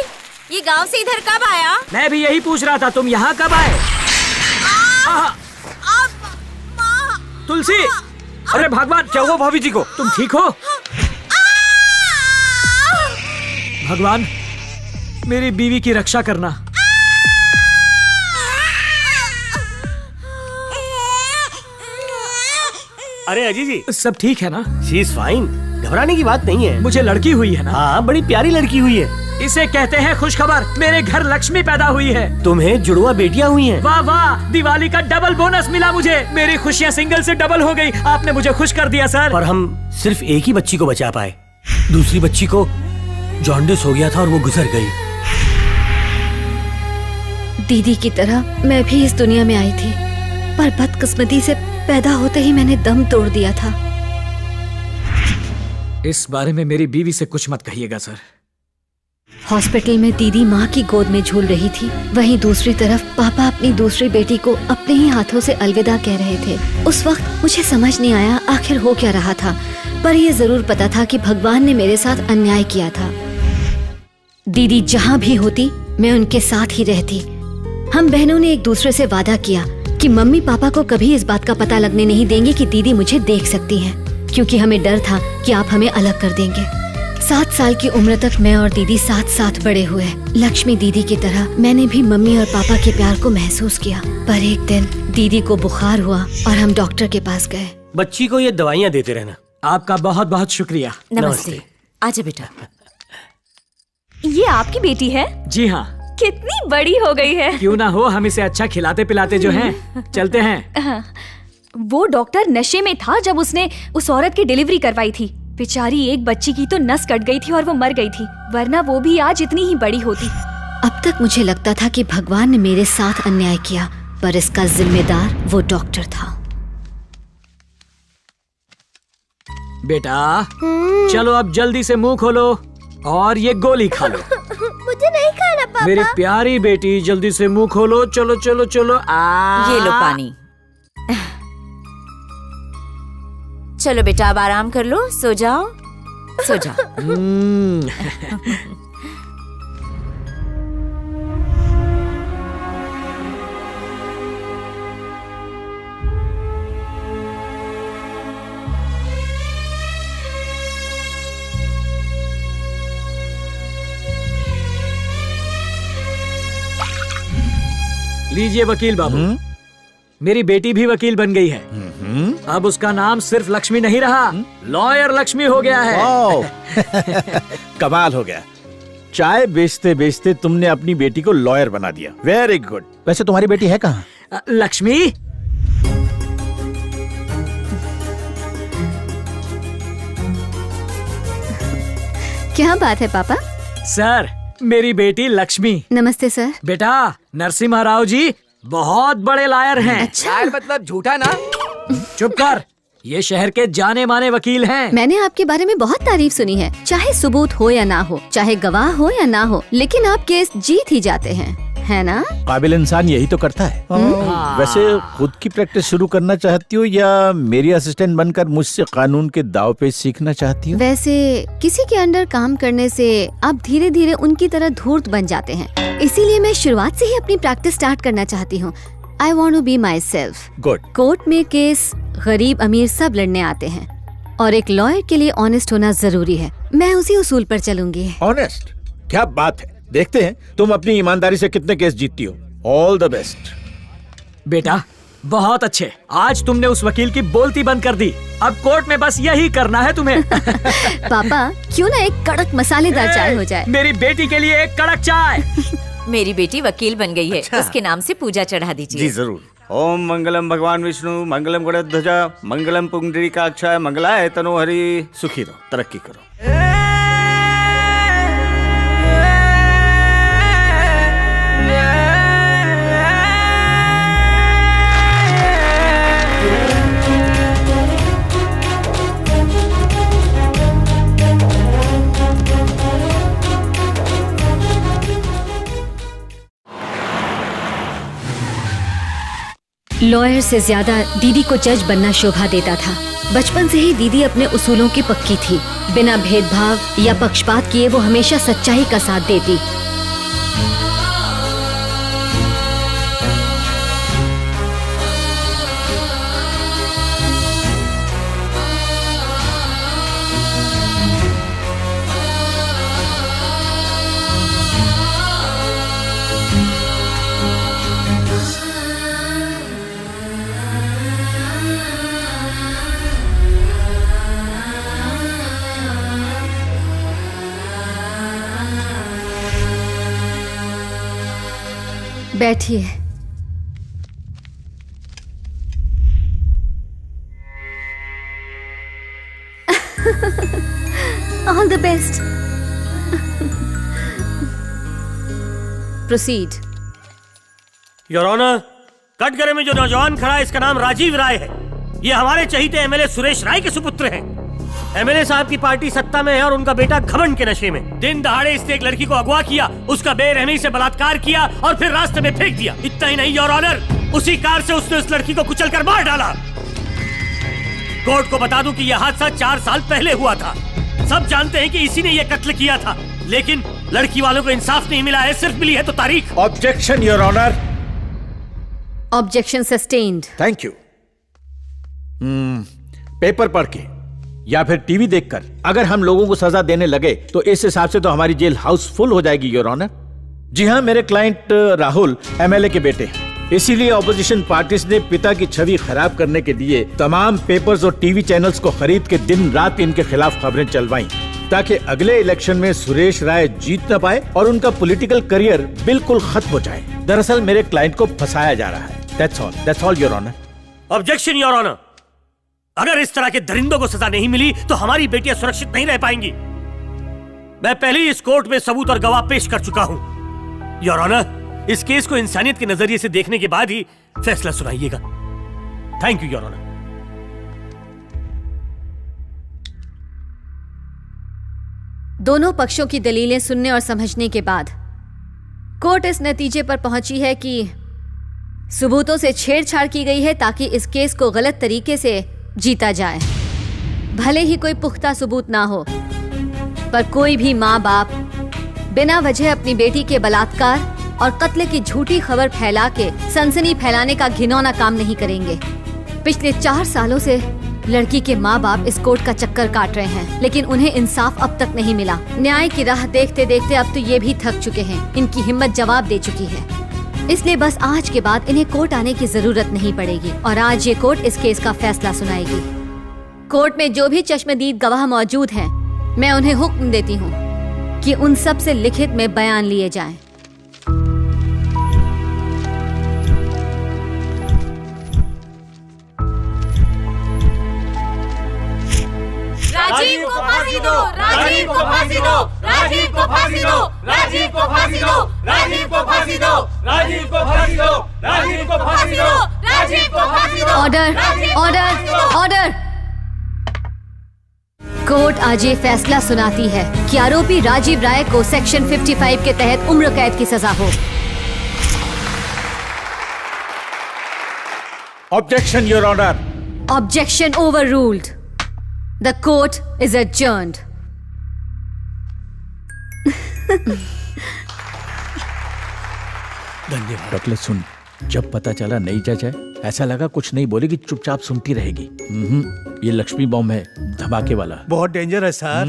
ये गांव से इधर कब आया? मैं भी यही पूछ रहा था, तुम यहाँ कब आए? तुलसी, अरे भगवान, क्या हुआ भाभी जी को? तुम ठीक हो? भगवान, मेरी बीवी की रक्षा करना। अरे अजी जी, सब ठीक है ना? She is fine. घबराने की बात नहीं है। मुझे लड़की हुई है ना? हाँ, बड़ी प्यारी लड़की हुई है। इसे कहते हैं खुशखबर। मेरे घर लक्ष्मी पैदा हुई है। तुम्हें जुड़वा बेटियां हुई हैं। वाह वाह, दिवाली का डबल बोनस मिला मुझे। मेरी खुशियाँ सिंगल से डबल हो गई। आपने मुझे खुश कर दिया सर। पर हम सिर्फ एक ही बच्ची को बचा पाए। दूसरी बच्ची को जॉन्डिस हो गया था और वो गुजर गई। दीदी की तरह मैं भी इस दुनिया में आई थी, पर बदकिस्मती से पैदा होते ही मैंने दम तोड़ दिया था। इस बारे में मेरी बीवी से कुछ मत कहिएगा सर। हॉस्पिटल में दीदी माँ की गोद में झूल रही थी, वहीं दूसरी तरफ पापा अपनी दूसरी बेटी को अपने ही हाथों से अलविदा कह रहे थे। उस वक्त मुझे समझ नहीं आया आखिर हो क्या रहा था, पर यह जरूर पता था कि भगवान ने मेरे साथ अन्याय किया था। दीदी जहाँ भी होती मैं उनके साथ ही रहती। हम बहनों ने एक दूसरे से वादा किया कि मम्मी पापा को कभी इस बात का पता लगने नहीं देंगे कि दीदी मुझे देख सकती हैं, क्योंकि हमें डर था कि आप हमें अलग कर देंगे। 7 साल की उम्र तक मैं और दीदी साथ साथ बड़े हुए। लक्ष्मी दीदी की तरह मैंने भी मम्मी और पापा के प्यार को महसूस किया। पर एक दिन दीदी को बुखार हुआ और हम डॉक्टर के पास गए। बच्ची को ये दवाइयाँ देते रहना। आपका बहुत बहुत शुक्रिया। नमस्ते। आजा बेटा। ये आपकी बेटी है? जी हाँ। कितनी बड़ी हो गई है। क्यों ना हो, हम इसे अच्छा खिलाते पिलाते जो हैं। चलते हैं। वो डॉक्टर नशे में था जब उसने उस औरत की डिलीवरी करवाई थी। बेचारी एक बच्ची की तो नस कट गई थी और वो मर गई थी, वरना वो भी आज इतनी ही बड़ी होती। अब तक मुझे लगता था कि भगवान ने मेरे साथ अन्याय किया, पर इसका जिम्मेदार वो डॉक्टर था। बेटा चलो अब जल्दी से मुंह खोलो और ये गोली खा लो। मुझे नहीं खाना पापा। मेरी प्यारी बेटी जल्दी से मुंह खोलो। चलो चलो चलो। ये लो पानी। चलो बेटा अब आराम कर लो, सो जाओ, सो जाओ। लीजिए वकील बाबू, मेरी बेटी भी वकील बन गई है। अब उसका नाम सिर्फ लक्ष्मी नहीं रहा, लॉयर लक्ष्मी हो गया है। कमाल हो गया। चाय बेचते बेचते तुमने अपनी बेटी को लॉयर बना दिया। Very good. वैसे तुम्हारी बेटी है कहाँ? लक्ष्मी। क्या बात है पापा? सर मेरी बेटी लक्ष्मी। नमस्ते सर। बेटा नरसिम्हा राव जी बहुत बड़े लायर हैं। अच्छा। मतलब झूठा ना। चुप कर, ये शहर के जाने माने वकील हैं। मैंने आपके बारे में बहुत तारीफ सुनी है। चाहे सबूत हो या ना हो, चाहे गवाह हो या ना हो, लेकिन आप केस जीत ही जाते हैं, है ना? काबिल इंसान यही तो करता है। वैसे खुद की प्रैक्टिस शुरू करना चाहती हो या मेरी असिस्टेंट बनकर मुझसे कानून के दाव पे सीखना चाहती हो? वैसे किसी के अंडर काम करने से आप धीरे धीरे उनकी तरह धूर्त बन जाते हैं, इसीलिए मैं शुरुआत से ही अपनी प्रैक्टिस स्टार्ट करना चाहती हूँ। I want to be myself। Good. Court में केस गरीब अमीर सब लड़ने आते हैं और एक लॉयर के लिए ऑनेस्ट होना जरूरी है। मैं उसी उसूल पर चलूंगी। ऑनेस्ट? क्या बात है। देखते हैं तुम अपनी ईमानदारी से कितने केस जीतती हो। All the best. बेटा बहुत अच्छे, आज तुमने उस वकील की बोलती बंद कर दी। अब कोर्ट में बस यही करना है तुम्हें। पापा क्यों ना एक कड़क मसालेदार चाय हो जाए। मेरी बेटी के लिए एक कड़क चाय। मेरी बेटी वकील बन गई है। उसके नाम से पूजा चढ़ा दीजिए। जी जरूर। ओम मंगलम भगवान विष्णु, मंगलम गरुड़ध्वजा, मंगलम पुंडरीकाक्षाय, मंगलाय तनोहरि। सुखी रहो, तरक्की करो। लॉयर से ज्यादा दीदी को जज बनना शोभा देता था। बचपन से ही दीदी अपने उसूलों की पक्की थी। बिना भेदभाव या पक्षपात किए वो हमेशा सच्चाई का साथ देती। बैठिए। All the best. Proceed. Your honour, कटघरे में जो नौजवान खड़ा है इसका नाम राजीव राय है। ये हमारे चहीते एमएलए सुरेश राय के सुपुत्र हैं। एमएलए साहब की पार्टी सत्ता में है और उनका बेटा घमंड के नशे में। दिन दहाड़े इसने एक लड़की को अगवा किया, उसका बेरहमी से बलात्कार किया और फिर रास्ते में फेंक दिया। इतना ही नहीं योर ऑनर, उसी कार से उसने उस लड़की को कुचलकर मार डाला। कोर्ट को बता दूं कि यह हादसा 4 साल पहले हुआ था। सब जानते हैं कि इसी ने यह कत्ल किया था, लेकिन लड़की वालों को इंसाफ नहीं मिला है, सिर्फ मिली है तो तारीख। Objection your honour. Objection sustained. Thank you. Paper पढ़ के या फिर टीवी देखकर अगर हम लोगों को सजा देने लगे तो इस हिसाब से तो हमारी जेल हाउस फुल हो जाएगी योर ऑनर। जी हाँ, मेरे क्लाइंट राहुल एमएलए के बेटे हैं, इसीलिए ऑपोजिशन पार्टीज ने पिता की छवि खराब करने के लिए तमाम पेपर्स और टीवी चैनल्स को खरीद के दिन रात इनके खिलाफ खबरें चलवाई ताकि अगले इलेक्शन में सुरेश राय जीत न पाए और उनका पॉलिटिकल करियर बिल्कुल खत्म हो जाए। दरअसल मेरे क्लाइंट को फंसाया जा रहा है। That's all your honour. Objection your honour. अगर इस तरह के दरिंदों को सजा नहीं मिली तो हमारी बेटियां सुरक्षित नहीं रह पाएंगी। मैं पहले ही इस कोर्ट में सबूत और गवाह पेश कर चुका हूं। योर ऑनर, इस केस को इंसानियत के नजरिए से देखने के बाद ही फैसला सुनाइएगा। Thank you your honour. दोनों पक्षों की दलीलें सुनने और समझने के बाद कोर्ट इस नतीजे पर पहुंची है कि सबूतों से छेड़छाड़ की गई है ताकि इस केस को गलत तरीके से जीता जाए। भले ही कोई पुख्ता सबूत ना हो, पर कोई भी माँ बाप बिना वजह अपनी बेटी के बलात्कार और कत्ल की झूठी खबर फैला के सनसनी फैलाने का घिनौना काम नहीं करेंगे। पिछले 4 सालों से लड़की के माँ बाप इस कोर्ट का चक्कर काट रहे हैं, लेकिन उन्हें इंसाफ अब तक नहीं मिला। न्याय की राह देखते देखते अब तो ये भी थक चुके हैं, इनकी हिम्मत जवाब दे चुकी है। इसलिए बस आज के बाद इन्हें कोर्ट आने की जरूरत नहीं पड़ेगी और आज ये कोर्ट इस केस का फैसला सुनाएगी। कोर्ट में जो भी चश्मदीद गवाह मौजूद हैं, मैं उन्हें हुक्म देती हूँ कि उन सब से लिखित में बयान लिए जाएं। राजीव को फांसी दो, राजीव को फांसी दो, राजीव को फांसी दो, राजीव को फांसी दो, राजीव को फांसी दो, राजीव को फांसी दो, राजीव को फांसी दो, राजीव को फांसी दो। Order, order, order. कोर्ट आज ये फैसला सुनाती है कि आरोपी राजीव राय को सेक्शन 55 के तहत उम्र कैद की सजा हो। Objection your honour. Objection overruled. The court is adjourned. धन्यवाद। रखले सुन, जब पता चला नई जज है, ऐसा लगा कुछ नहीं बोलेगी, चुपचाप सुनती रहेगी। ये लक्ष्मी बॉम्ब है, धमाके वाला। बहुत डेंजर है सर।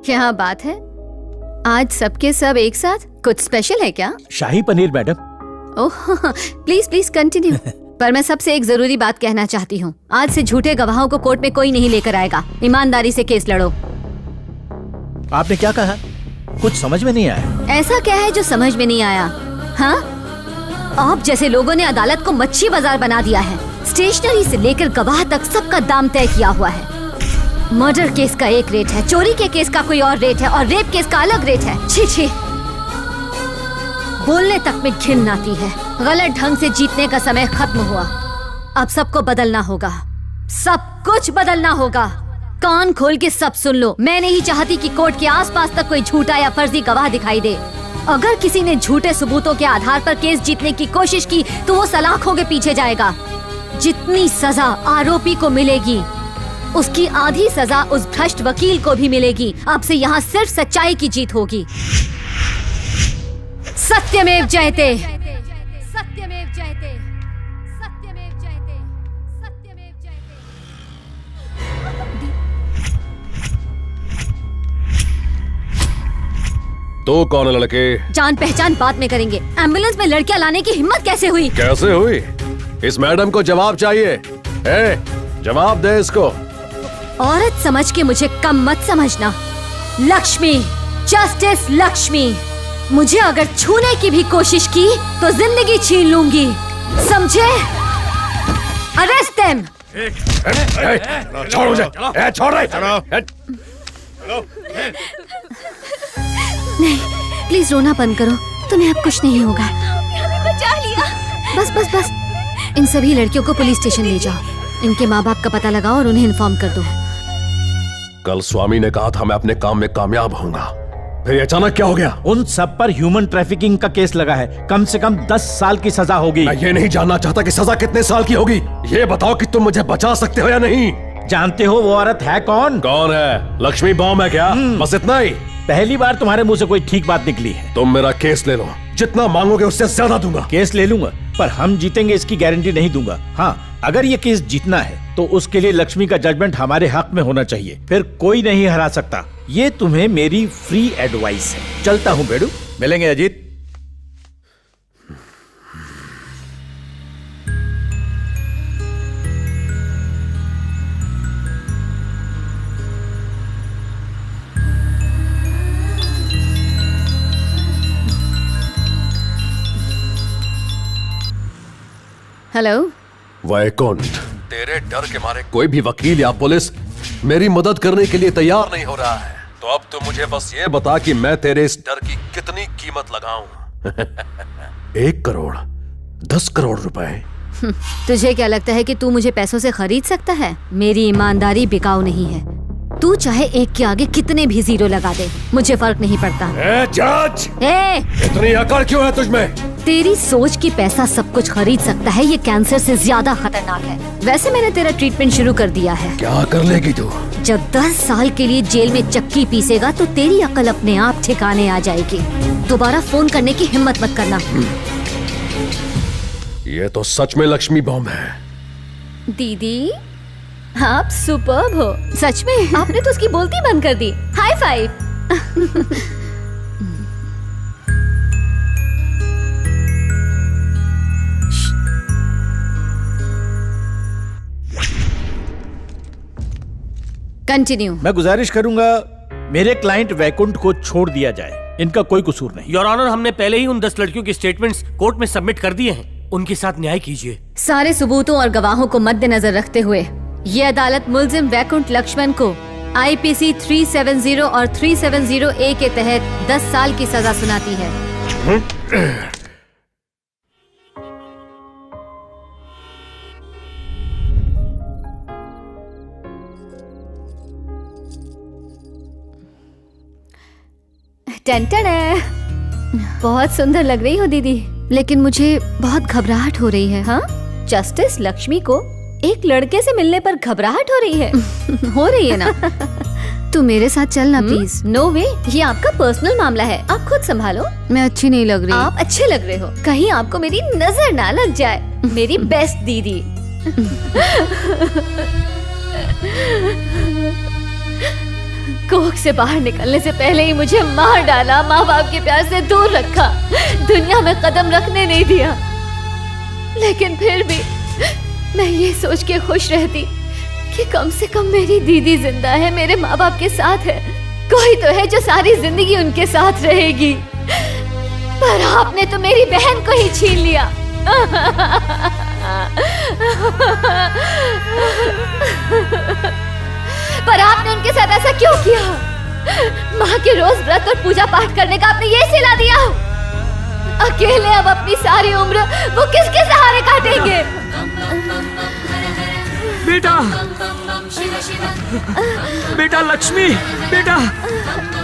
क्या बात है, आज सबके सब एक साथ? कुछ स्पेशल है क्या? Shahi paneer madam. Oh, please please continue. पर मैं सबसे एक जरूरी बात कहना चाहती हूँ। आज से झूठे गवाहों को कोर्ट में कोई नहीं लेकर आएगा। ईमानदारी से केस लड़ो। आपने क्या कहा? कुछ समझ में नहीं आया। ऐसा क्या है जो समझ में नहीं आया? हाँ, आप जैसे लोगों ने अदालत को मच्छी बाजार बना दिया है। स्टेशनरी से लेकर गवाह तक सबका दाम तय किया हुआ है। मर्डर केस का एक रेट है, चोरी के केस का कोई और रेट है और रेप केस का अलग रेट है। छी छी, बोलने तक में घिन आती है। गलत ढंग से जीतने का समय खत्म हुआ। अब सबको बदलना होगा, सब कुछ बदलना होगा। कान खोल के सब सुन लो। मैं नहीं चाहती कि कोर्ट के आसपास तक कोई झूठा या फर्जी गवाह दिखाई दे। अगर किसी ने झूठे सबूतों के आधार पर केस जीतने की कोशिश की तो वो सलाखों के पीछे जाएगा। जितनी सजा आरोपी को मिलेगी, उसकी आधी सजा उस भ्रष्ट वकील को भी मिलेगी। अब से यहाँ सिर्फ सच्चाई की जीत होगी। सत्यमेव जयते। सत्यमेव जयते। सत्यमेव जयते। सत्यमेव जयते। तो कौन है लड़के? जान पहचान बाद में करेंगे। एम्बुलेंस में लड़कियां लाने की हिम्मत कैसे हुई? कैसे हुई? इस मैडम को जवाब चाहिए। जवाब दे इसको। औरत समझ के मुझे कम मत समझना। लक्ष्मी, जस्टिस लक्ष्मी। मुझे अगर छूने की भी कोशिश की तो जिंदगी छीन लूंगी, समझे? Arrest them. छोड़ मुझे, छोड़ रहे। नहीं, प्लीज रोना बंद करो, तुम्हें अब कुछ नहीं होगा। बचा लिया। बस बस बस, इन सभी लड़कियों को पुलिस स्टेशन ले जाओ, इनके माँ बाप का पता लगाओ और उन्हें इन्फॉर्म कर दो। कल स्वामी ने कहा था मैं अपने काम में कामयाब होऊंगा, फिर ये अचानक क्या हो गया? उन सब पर ह्यूमन ट्रैफिकिंग का केस लगा है, कम से कम 10 साल की सजा होगी। मैं ये नहीं जानना चाहता कि सजा कितने साल की होगी, ये बताओ कि तुम मुझे बचा सकते हो या नहीं। जानते हो वो औरत है कौन? कौन है? लक्ष्मी बॉम्ब है क्या? बस इतना ही? पहली बार तुम्हारे मुंह से कोई ठीक बात निकली है। तुम मेरा केस ले लो, जितना मांगोगे उससे ज्यादा दूंगा। केस ले लूंगा, पर हम जीतेंगे इसकी गारंटी नहीं दूंगा। हाँ, अगर ये केस जीतना है तो उसके लिए लक्ष्मी का जजमेंट हमारे हक में होना चाहिए, फिर कोई नहीं हरा सकता। ये तुम्हें मेरी फ्री एडवाइस है। चलता हूँ बेडू, मिलेंगे अजीत। हेलो वैकुंठ, तेरे डर के मारे कोई भी वकील या पुलिस मेरी मदद करने के लिए तैयार नहीं हो रहा है, तो अब तू मुझे बस ये बता कि मैं तेरे इस डर की कितनी कीमत लगाऊं। 1 करोड़, 10 करोड़ रुपए। तुझे क्या लगता है कि तू मुझे पैसों से खरीद सकता है? मेरी ईमानदारी बिकाऊ नहीं है। तू चाहे 1 के आगे कितने भी 0 लगा दे, मुझे फर्क नहीं पड़ता। जज, इतनी अकड़ क्यों है तुझमें? तेरी सोच कि पैसा सब कुछ खरीद सकता है, ये कैंसर से ज्यादा खतरनाक है। वैसे मैंने तेरा ट्रीटमेंट शुरू कर दिया है। क्या कर लेगी तू? जब 10 साल के लिए जेल में चक्की पीसेगा तो तेरी अकल अपने आप ठिकाने आ जाएगी। दोबारा फोन करने की हिम्मत मत करना। ये तो सच में लक्ष्मी बॉम्ब है। दीदी, आप सुपर्ब हो, सच में। आपने तो उसकी बोलती बंद कर दी। High five. कंटिन्यू। मैं गुजारिश करूंगा मेरे क्लाइंट वैकुंठ को छोड़ दिया जाए, इनका कोई कसूर नहीं। योर ऑनर, हमने पहले ही उन 10 लड़कियों की स्टेटमेंट्स कोर्ट में सबमिट कर दिए हैं, उनके साथ न्याय कीजिए। सारे सबूतों और गवाहों को मद्देनजर रखते हुए ये अदालत मुल्जिम वैकुंठ लक्ष्मण को IPC 370 और 370A के तहत 10 साल की सजा सुनाती है। टेंटन है। बहुत सुंदर लग रही हो दीदी, लेकिन मुझे बहुत घबराहट हो रही है। हाँ, जस्टिस लक्ष्मी को एक लड़के से मिलने पर घबराहट हो रही है। हो रही है ना? तू मेरे साथ चलना प्लीज। नो वे, ये आपका पर्सनल मामला है, आप खुद संभालो। मैं अच्छी नहीं लग रही। आप अच्छे लग रहे हो, कहीं आपको मेरी नजर ना लग जाए। मेरी बेस्ट दीदी। कोख से बाहर निकलने से पहले ही मुझे मार डाला, माँ बाप के प्यार से दूर रखा, दुनिया में कदम रखने नहीं दिया। लेकिन फिर भी मैं ये सोच के खुश रहती कि कम से कम मेरी दीदी जिंदा है, मेरे माँ बाप के साथ है, कोई तो है जो सारी जिंदगी उनके साथ रहेगी। पर आपने तो मेरी बहन को ही छीन लिया। पर आपने उनके साथ ऐसा क्यों किया? माँ के रोज व्रत और पूजा पाठ करने का आपने ये सिला दिया। अकेले अब अपनी सारी उम्र वो किसके सहारे काटेंगे? बेटा, बेटा लक्ष्मी, बेटा,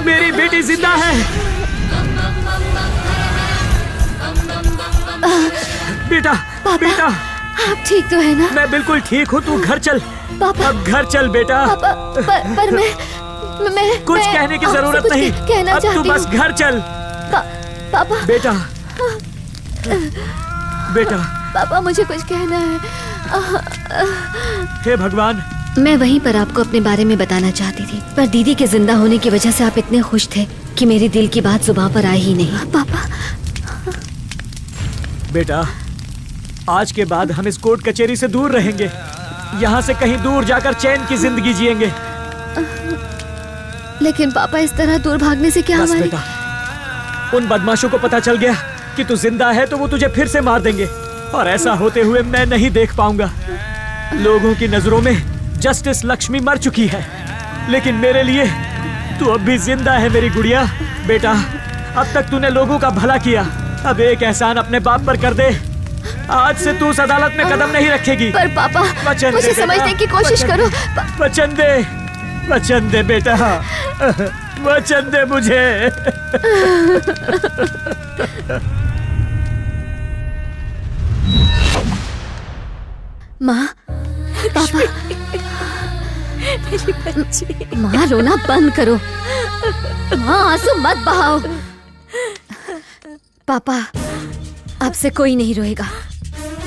मेरी बेटी जिंदा है। बेटा, बेटा, आप ठीक तो है ना? मैं बिल्कुल ठीक हूँ, तू घर चल। पापा, अब घर चल बेटा। पर मैं कुछ कहने की जरूरत नहीं, कहना अब तू बस घर चल। पापा, बेटा, बेटा, पापा मुझे कुछ कहना है। हे भगवान। मैं वहीं पर आपको अपने बारे में बताना चाहती थी, पर दीदी के जिंदा होने की वजह से आप इतने खुश थे कि मेरे दिल की बात जुबान पर आई ही नहीं। पापा, बेटा, आज के बाद हम इस कोर्ट कचहरी से दूर रहेंगे। यहाँ से कहीं दूर जाकर चैन की जिंदगी जिएंगे। लेकिन पापा इस तरह दूर भागने से क्या बस हमारी... बेटा, उन बदमाशों को पता चल गया कि तू जिंदा है तो वो तुझे फिर से मार देंगे, और ऐसा होते हुए मैं नहीं देख पाऊंगा। लोगों की नजरों में जस्टिस लक्ष्मी मर चुकी है, लेकिन मेरे लिए तू अब भी जिंदा है मेरी गुड़िया। बेटा, अब तक तूने लोगों का भला किया, अब एक एहसान अपने बाप पर कर दे। आज से तू उस अदालत में कदम नहीं रखेगी। पर पापा, वचन मुझे दे बेटा, समझने की कोशिश वचन करो। दे, वचन दे, वचन दे बेटा, वचन दे मुझे। माँ, पापा, मेरी बच्ची। माँ रोना बंद करो। माँ आंसू मत बहाओ। पापा, अब से कोई नहीं रोएगा।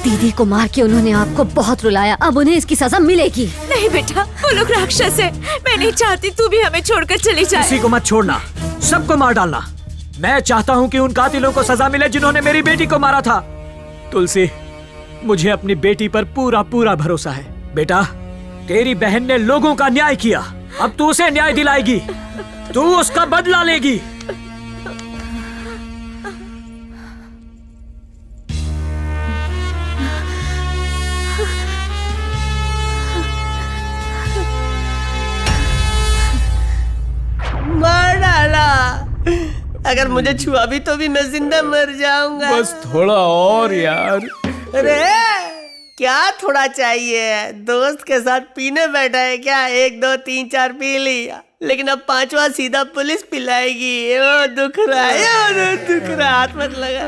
दीदी को मार के उन्होंने आपको बहुत रुलाया, अब उन्हें इसकी सजा मिलेगी। नहीं बेटा, वो लोग राक्षस है। मैं नहीं चाहती तू भी हमें छोड़कर चली जाए। किसी को मत छोड़ना, सबको मार डालना। मैं चाहता हूँ कि उन कातिलों को सजा मिले जिन्होंने मेरी बेटी को मारा था। तुलसी, मुझे अपनी बेटी पर पूरा पूरा भरोसा है। बेटा, तेरी बहन ने लोगों का न्याय किया, अब तू उसे न्याय दिलाएगी, तू उसका बदला लेगी। मार डाला। अगर मुझे छुआ भी तो भी मैं जिंदा मर जाऊंगा। बस थोड़ा और यार। अरे क्या थोड़ा चाहिए? दोस्त के साथ पीने बैठा है क्या? 1 2 3 4 पी लिया, लेकिन अब 5वां सीधा पुलिस पिलाएगी। ओ दुख रहा है, दुख रहा, हाथ मत लगा।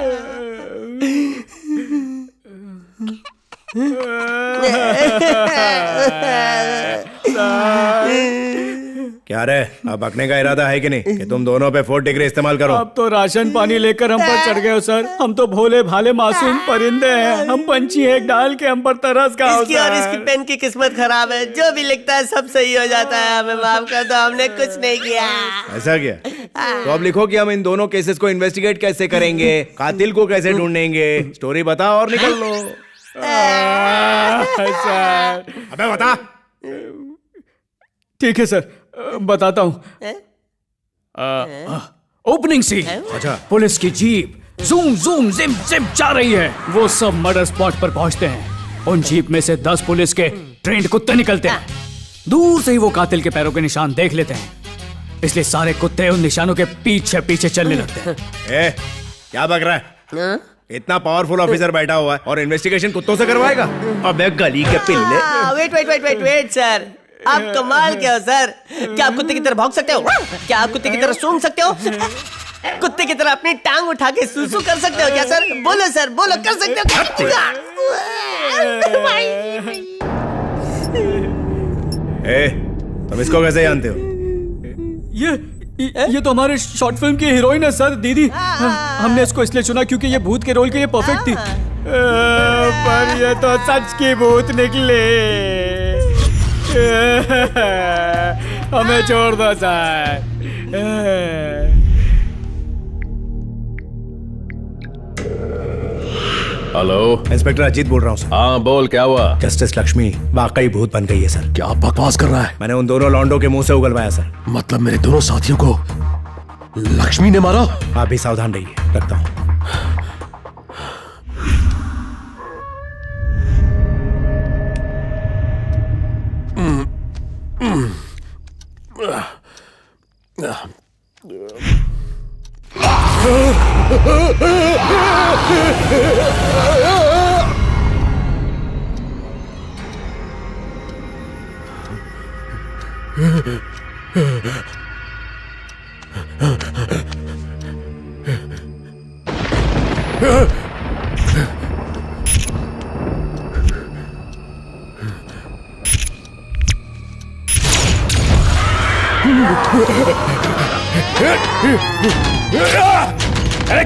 क्या रे, अब बकने का इरादा है कि नहीं कि तुम दोनों पे 4 डिग्री इस्तेमाल करो? अब तो राशन पानी लेकर हम पर चढ़ गए हो सर। हम तो भोले भाले मासूम परिंदे हैं, हम पंछी एक डाल के हम पर तरस का इसकी और इसकी पेन की किस्मत खराब है, जो भी लिखता है सब सही हो जाता है। हमें माफ कर दो, हमने कुछ नहीं किया। ऐसा क्या? तो अब लिखो कि हम इन दोनों केसेस को इन्वेस्टिगेट कैसे करेंगे, कातिल को कैसे ढूंढेंगे। स्टोरी बताओ और निकल लो। अबे बता। ठीक है सर, बताता हूँ। Opening scene. अच्छा। पुलिस की जीप जूम जूम जिम जिम जा रही है। वो सब मर्डर स्पॉट पर पहुंचते हैं। उन जीप में से 10 पुलिस के ट्रेंड कुत्ते निकलते हैं। दूर से ही वो कातिल के पैरों के निशान देख लेते हैं, इसलिए सारे कुत्ते उन निशानों के पीछे पीछे चलने लगते हैं। ए, क्या बक रहा है? इतना पावरफुल ऑफिसर बैठा हुआ है और इन्वेस्टिगेशन कुत्तों से करवाएगा? अबे गली के पिल्ले। Wait wait wait wait wait sir, आप कमाल क्या हो सर? क्या आप कुत्ते की तरह भौंक सकते हो? क्या आप कुत्ते की तरह सूंघ सकते हो? कुत्ते की तरह अपनी टांग उठा के सूसू कर सकते हो क्या सर? बोलो सर, बोलो, कर सकते हो क्या? ए, तुम इसको कैसे जानते हो? ये तो हमारे शॉर्ट फिल्म की हीरोइन है सर, दीदी। हमने इसको इसलिए चुना क्योंकि ये भूत के रोल के लिए परफेक्ट थी। पर ये तो सच की भूत निकली। हमें छोड़ दो सर। हेलो, इंस्पेक्टर अजीत बोल रहा हूँ सर। हाँ बोल, क्या हुआ? जस्टिस लक्ष्मी वाकई भूत बन गई है सर। क्या बकवास कर रहा है? मैंने उन दोनों लॉन्डो के मुंह से उगलवाया सर। मतलब मेरे दोनों साथियों को लक्ष्मी ने मारा? आप भी सावधान रहिए, रखता हूँ।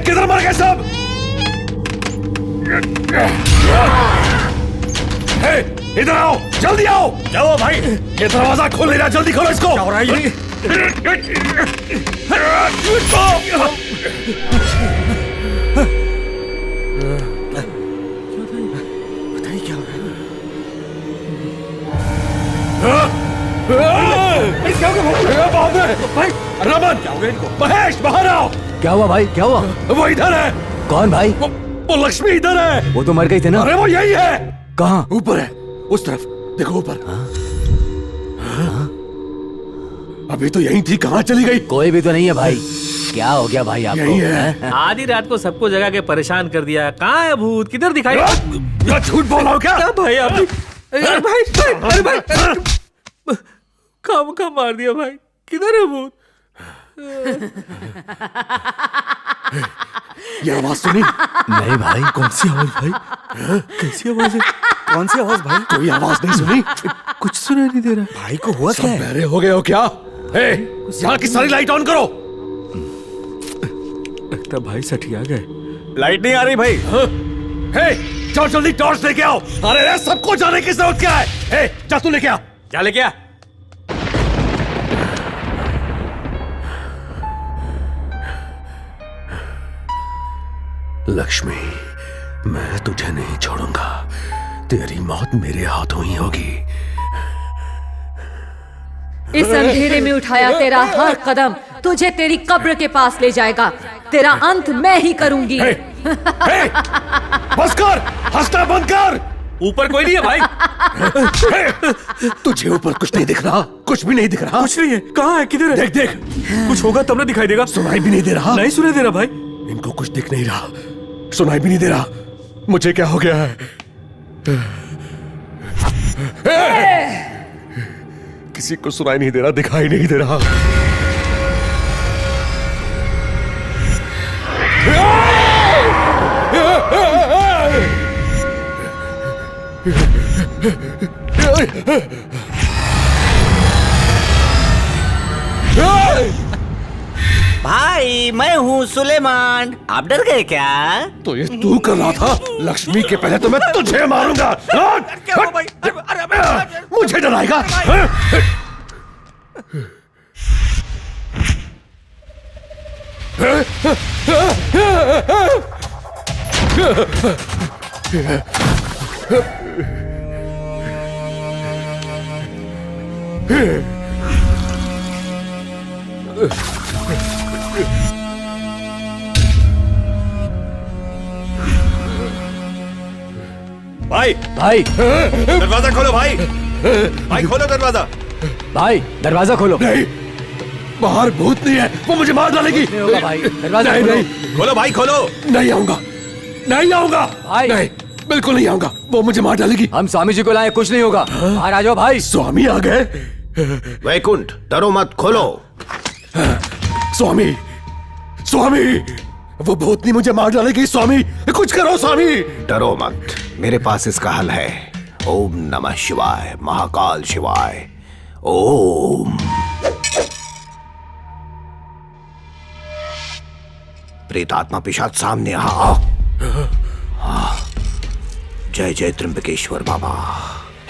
किधर मर गए सब? इधर आओ, जल्दी आओ। जाओ भाई, ये दरवाजा खोल ले रहा, जल्दी खोलो इसको। क्या हो रहा है ये? भाई रमन, क्या हो गया इनको? महेश, बाहर आओ। क्या हुआ भाई, क्या हुआ? वो इधर है। कौन भाई? वो लक्ष्मी इधर है। वो तो मर गई थी ना। अरे वो यही है। कहाँ? ऊपर है, उस तरफ देखो ऊपर। अभी तो यही थी, कहाँ चली गई? कोई भी तो नहीं है भाई। क्या हो गया भाई आपको? यही है। आधी रात को सबको जगा के परेशान कर दिया। कहाँ है भूत? किधर दिखाई? क्या झूठ बोल रहा हो क्या? भाई आप अरे भाई काम मार दिया भाई। किधर है भूत? ये आवाज सुनी? नहीं भाई। कौन सी आवाज भाई? कैसी आवाज है? कौन सी आवाज भाई? कोई आवाज नहीं सुनी? कुछ सुनाई नहीं दे रहा। भाई को हुआ क्या? बहरे हो गए हो क्या? यहाँ की सारी लाइट ऑन करो। लगता भाई सठी आ गए। लाइट नहीं आ रही भाई। जाओ जल्दी टॉर्च लेके आओ। अरे सबको जाने की जरूरत क्या है? जा तू लेके आ। क्या लेके आ? लक्ष्मी, मैं तुझे नहीं छोड़ूंगा। तेरी मौत मेरे हाथों ही होगी। इस अंधेरे में उठाया तेरा हर कदम तुझे तेरी कब्र के पास ले जाएगा। तेरा अंत मैं ही करूंगी। बस कर, हंसना बंद कर। ऊपर कोई नहीं है भाई। तुझे ऊपर कुछ नहीं दिख रहा? कुछ भी नहीं दिख रहा? कुछ नहीं है। कहाँ है? किधर है? देख देख, कुछ होगा तब ना दिखाई देगा। सुनाई भी नहीं दे रहा? नहीं सुनाई दे रहा भाई। इनको कुछ दिख नहीं रहा, सुनाई भी नहीं दे रहा। मुझे क्या हो गया है? किसी को सुनाई नहीं दे रहा, दिखाई नहीं दे रहा। भाई मैं हूँ सुलेमान। आप डर गए क्या? तो ये तू कर रहा था? लक्ष्मी के पहले तो मैं तुझे मारूंगा। मुझे डराएगा? भाई भाई दरवाजा खोलो भाई। भाई खोलो दरवाजा। भाई दरवाजा खोलो। नहीं, बाहर भूत नहीं है, वो मुझे मार डालेगी। नहीं होगा भाई, दरवाजा नहीं, खोलो। नहीं, खोलो भाई खोलो। नहीं आऊंगा, नहीं आऊंगा भाई। नहीं, बिल्कुल नहीं आऊंगा, वो मुझे मार डालेगी। हम स्वामी जी को लाए, कुछ नहीं होगा। बाहर आ जाओ भाई। स्वामी आ गए? वैकुंठ, डरो मत, खोलो। स्वामी, स्वामी, वो भूतनी मुझे मार डालेगी। स्वामी, कुछ करो स्वामी। डरो मत, मेरे पास इसका हल है। ओम नमः शिवाय, महाकाल शिवाय। ओम। प्रेतात्मा पिशाच सामने आ। जय जय त्र्यंबकेश्वर बाबा,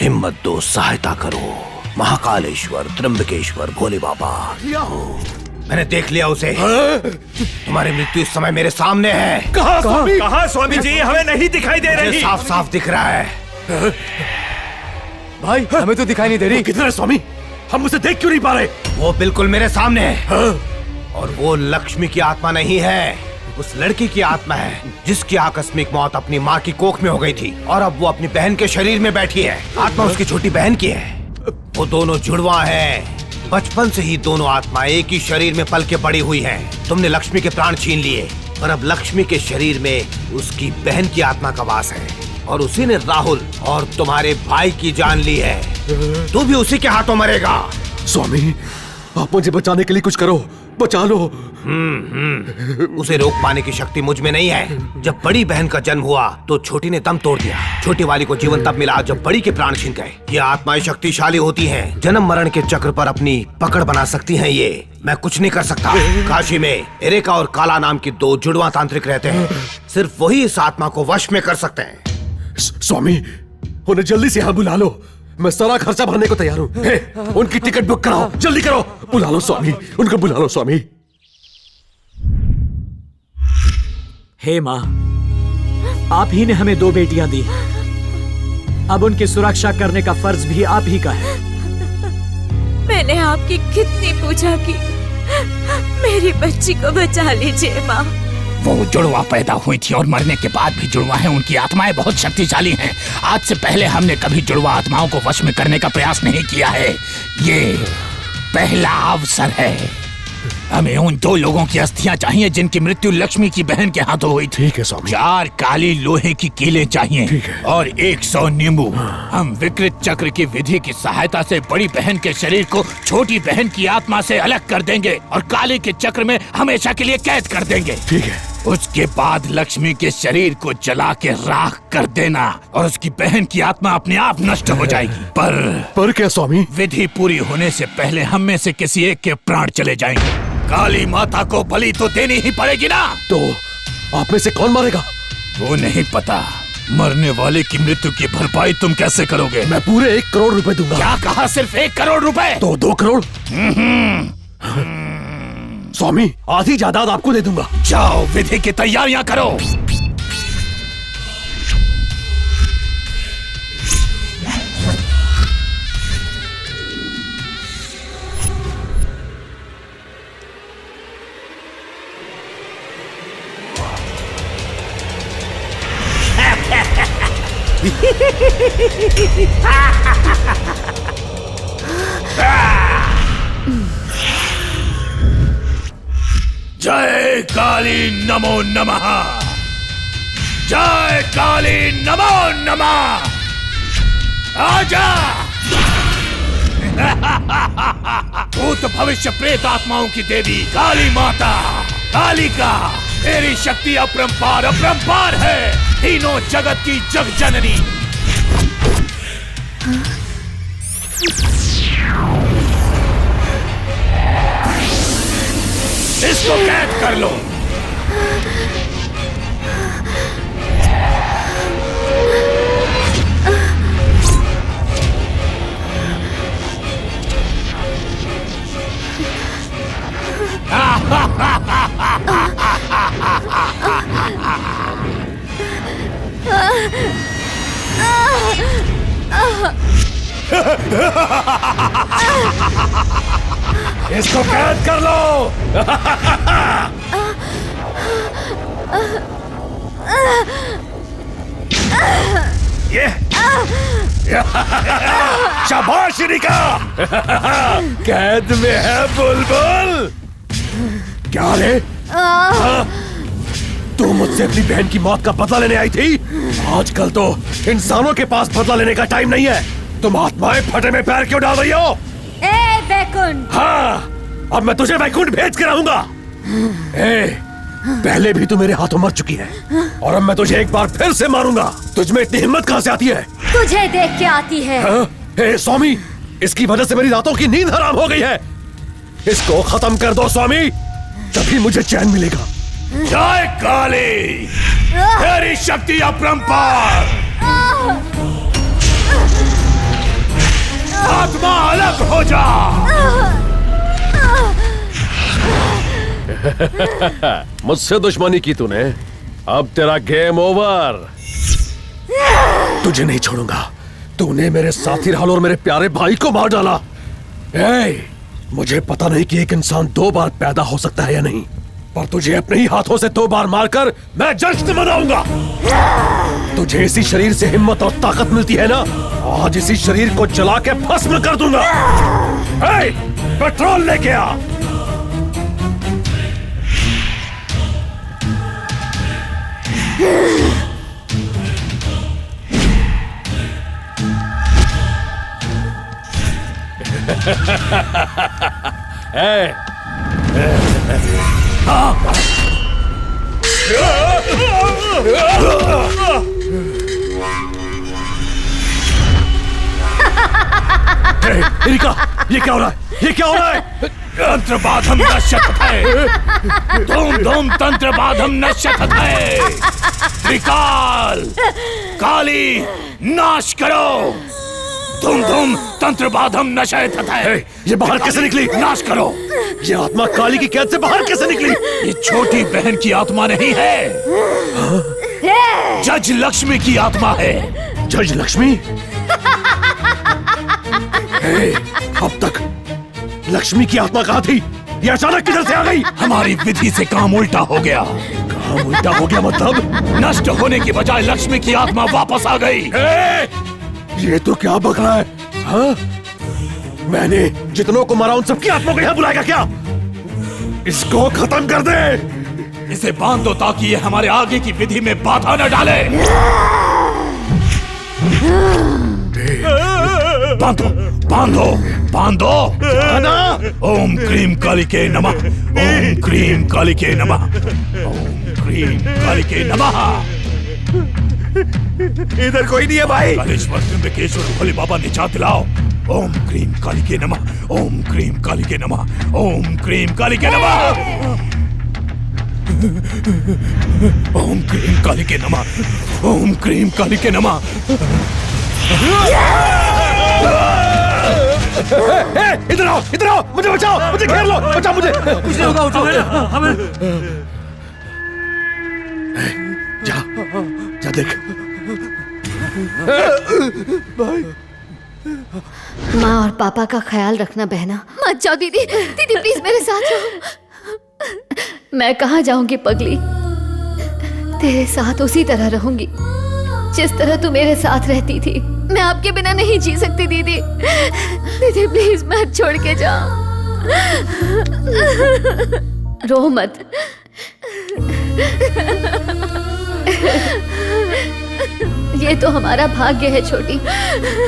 हिम्मत दो, सहायता करो। महाकालेश्वर, त्र्यंबकेश्वर, भोले बाबा। मैंने देख लिया उसे। तुम्हारी मृत्यु इस समय मेरे सामने है। कहाँ स्वामी? कहाँ स्वामी जी? हमें नहीं दिखाई दे रही। साफ साफ दिख रहा है। भाई हमें तो दिखाई नहीं दे रही। किधर है स्वामी? हम उसे देख क्यों नहीं पा रहे? वो बिल्कुल मेरे सामने है। और वो लक्ष्मी की आत्मा नहीं है, उस लड़की की आत्मा है जिसकी आकस्मिक मौत अपनी माँ की कोख में हो गई थी और अब वो अपनी बहन के शरीर में बैठी है। आत्मा उसकी छोटी बहन की है। वो दोनों जुड़वा हैं। बचपन से ही दोनों आत्मा एक ही शरीर में पल के पड़ी हुई हैं। तुमने लक्ष्मी के प्राण छीन लिए और अब लक्ष्मी के शरीर में उसकी बहन की आत्मा का वास है और उसी ने राहुल और तुम्हारे भाई की जान ली है। तू भी उसी के हाथों मरेगा। स्वामी, आप मुझे बचाने के लिए कुछ करो, बचा लो। उसे रोक पाने की शक्ति मुझ में नहीं है। जब बड़ी बहन का जन्म हुआ तो छोटी ने दम तोड़ दिया। छोटी वाली को जीवन तब मिला जब बड़ी के प्राण छिन गए। ये आत्माएं शक्तिशाली होती हैं, जन्म मरण के चक्र पर अपनी पकड़ बना सकती हैं। ये मैं कुछ नहीं कर सकता। काशी में एरेका और काला नाम की दो जुड़वा तांत्रिक रहते हैं। सिर्फ वही इस आत्मा को वश में कर सकते हैं। स्वामी, उन्हें जल्दी से यहाँ बुला लो। मैं सारा खर्चा भरने को तैयार हूँ। उनकी टिकट बुक कराओ, जल्दी करो। बुला लो स्वामी, उनको बुला लो स्वामी। हे माँ, आप ही ने हमें 2 बेटियां दी। अब उनकी सुरक्षा करने का फर्ज भी आप ही का है। मैंने आपकी कितनी पूजा की, मेरी बच्ची को बचा लीजिए माँ। वो जुड़वा पैदा हुई थी और मरने के बाद भी जुड़वा है। उनकी आत्माएं बहुत शक्तिशाली हैं। आज से पहले हमने कभी जुड़वा आत्माओं को वश में करने का प्रयास नहीं किया है। ये पहला अवसर है। हमें उन 2 लोगों की अस्थियां चाहिए जिनकी मृत्यु लक्ष्मी की बहन के हाथों हुई थी। ठीक है स्वामी। 4 काली लोहे की कीलें चाहिए और 100 नींबू। हम विकृत चक्र की विधि की सहायता से बड़ी बहन के शरीर को छोटी बहन की आत्मा से अलग कर देंगे और काली के चक्र में हमेशा के लिए कैद कर देंगे। ठीक है। उसके बाद लक्ष्मी के शरीर को जला के राख कर देना और उसकी बहन की आत्मा अपने आप नष्ट हो जाएगी। पर क्या स्वामी? विधि पूरी होने से पहले हम में से किसी एक के प्राण चले जाएंगे। काली माता को बलि तो देनी ही पड़ेगी ना। तो आप में से कौन मारेगा? वो नहीं पता। मरने वाले की मृत्यु की भरपाई तुम कैसे करोगे? मैं पूरे 1 करोड़ रुपए दूंगा। क्या कहा? सिर्फ 1 करोड़ रुपए? तो 2 करोड़। स्वामी, आधी जायदाद आपको दे दूंगा। जाओ विधि की तैयारियां करो। जय काली नमो नमः। जय काली नमो नमः। आजा। भूत भविष्य प्रेत आत्माओं की देवी काली माता कालिका, तेरी शक्ति अपरंपार अपरंपार है। तीनों जगत की जग जननी। इसको कैद कर लो। इसको कैद कर लो। ये शाबाश रिका। कैद में है बुलबुल। क्या रे? तू मुझसे अपनी बहन की मौत का बदला लेने आई थी? आजकल तो इंसानों के पास बदला लेने का टाइम नहीं है। तुम आत्माएं फटे में पैर क्यों डाल रही हो? ए वैकुंठ। हाँ, अब मैं तुझे वैकुंठ भेज के रहूंगा। पहले भी तू मेरे हाथों मर चुकी है और अब मैं तुझे एक बार फिर से मारूंगा। तुझमें इतनी हिम्मत कहां से आती है? तुझे देख के आती है। स्वामी, इसकी वजह से मेरी रातों की नींद हराम हो गई है। इसको खत्म कर दो स्वामी, तभी मुझे चैन मिलेगा। जय काली, तेरी शक्ति अपरंपार। आत्मा अलग हो जा। मुझसे दुश्मनी की तूने, अब तेरा गेम ओवर। तुझे नहीं छोड़ूंगा। तूने मेरे साथी राहुल और मेरे प्यारे भाई को मार डाला। मुझे पता नहीं कि एक इंसान 2 बार पैदा हो सकता है या नहीं, पर तुझे अपने ही हाथों से 2 बार मारकर मैं जश्न मनाऊंगा। तुझे इसी शरीर से हिम्मत और ताकत मिलती है ना? आज इसी शरीर को जला के भस्म कर दूंगा। पेट्रोल लेके आ। रिका, ये क्या हो रहा है? ये क्या हो रहा है? तंत्र बाधम नश्यते। धूम धूम तंत्र बाधम नश्यते। त्रिकाल काली नाश करो। धूम धूम तंत्र बाधम नश्यते। ये बाहर कैसे निकली? नाश करो। ये आत्मा काली की कैद से बाहर कैसे निकली? ये छोटी बहन की आत्मा नहीं है, जज लक्ष्मी की आत्मा है। जज लक्ष्मी? अब लक्ष्मी की आत्मा कहाँ थी? ये अचानक किधर से आ गई? हमारी विधि से काम उल्टा हो गया। काम उल्टा हो गया मतलब नष्ट होने की बजाय लक्ष्मी की आत्मा वापस आ गई। ये तो क्या बक रहा है? हाँ? मैंने जितनों को मारा उन सबकी आत्मा को यहाँ बुलाएगा क्या? इसको खत्म कर दे। इसे बांध दो ताकि ये हमारे आगे की विधि में बाधा न डाले। बांधो, बांधो, बांधो। ओम क्रीम कालिके नमः। ओम क्रीम कालिके नमः। ओम क्रीम कालिके नमः। इधर कोई नहीं है भाई। कालेश्वर त्र्यंबकेश्वर भोले बाबा निजात दिलाओ। ओम क्रीम कालिके नमः। ओम क्रीम कालिके नमः। ओम क्रीम कालिके नमः। ओम क्रीम कालिके नमः। ओम क्रीम कालिके नमः। इधर आओ, इधर आओ, मुझे बचाओ, मुझे घेर लो, बचाओ मुझे। कुछ नहीं होगा, हमें जा, जा देख। माँ और पापा का ख्याल रखना बहना। मत जाओ दीदी, दीदी प्लीज मेरे साथ रहो। मैं कहाँ जाऊंगी पगली, तेरे साथ उसी तरह रहूंगी जिस तरह तू मेरे साथ रहती थी। मैं आपके बिना नहीं जी सकती दीदी। दीदी प्लीज मत छोड़ के जाओ। रो मत। ये तो हमारा भाग्य है छोटी।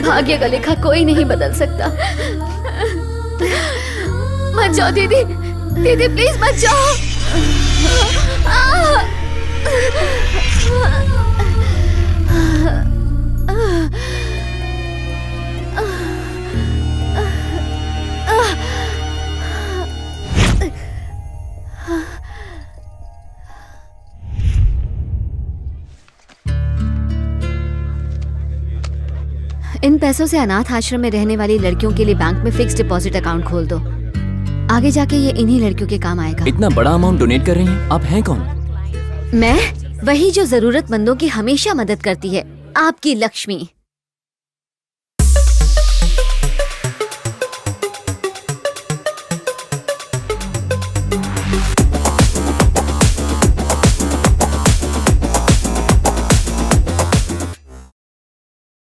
भाग्य का लेखा कोई नहीं बदल सकता। मत जाओ दीदी, दीदी प्लीज मत जाओ। इन पैसों से अनाथ आश्रम में रहने वाली लड़कियों के लिए बैंक में फिक्स डिपॉजिट अकाउंट खोल दो। आगे जाके ये इन्हीं लड़कियों के काम आएगा। इतना बड़ा अमाउंट डोनेट कर रही हैं, आप हैं कौन? मैं वही जो जरूरतमंदों की हमेशा मदद करती है, आपकी लक्ष्मी।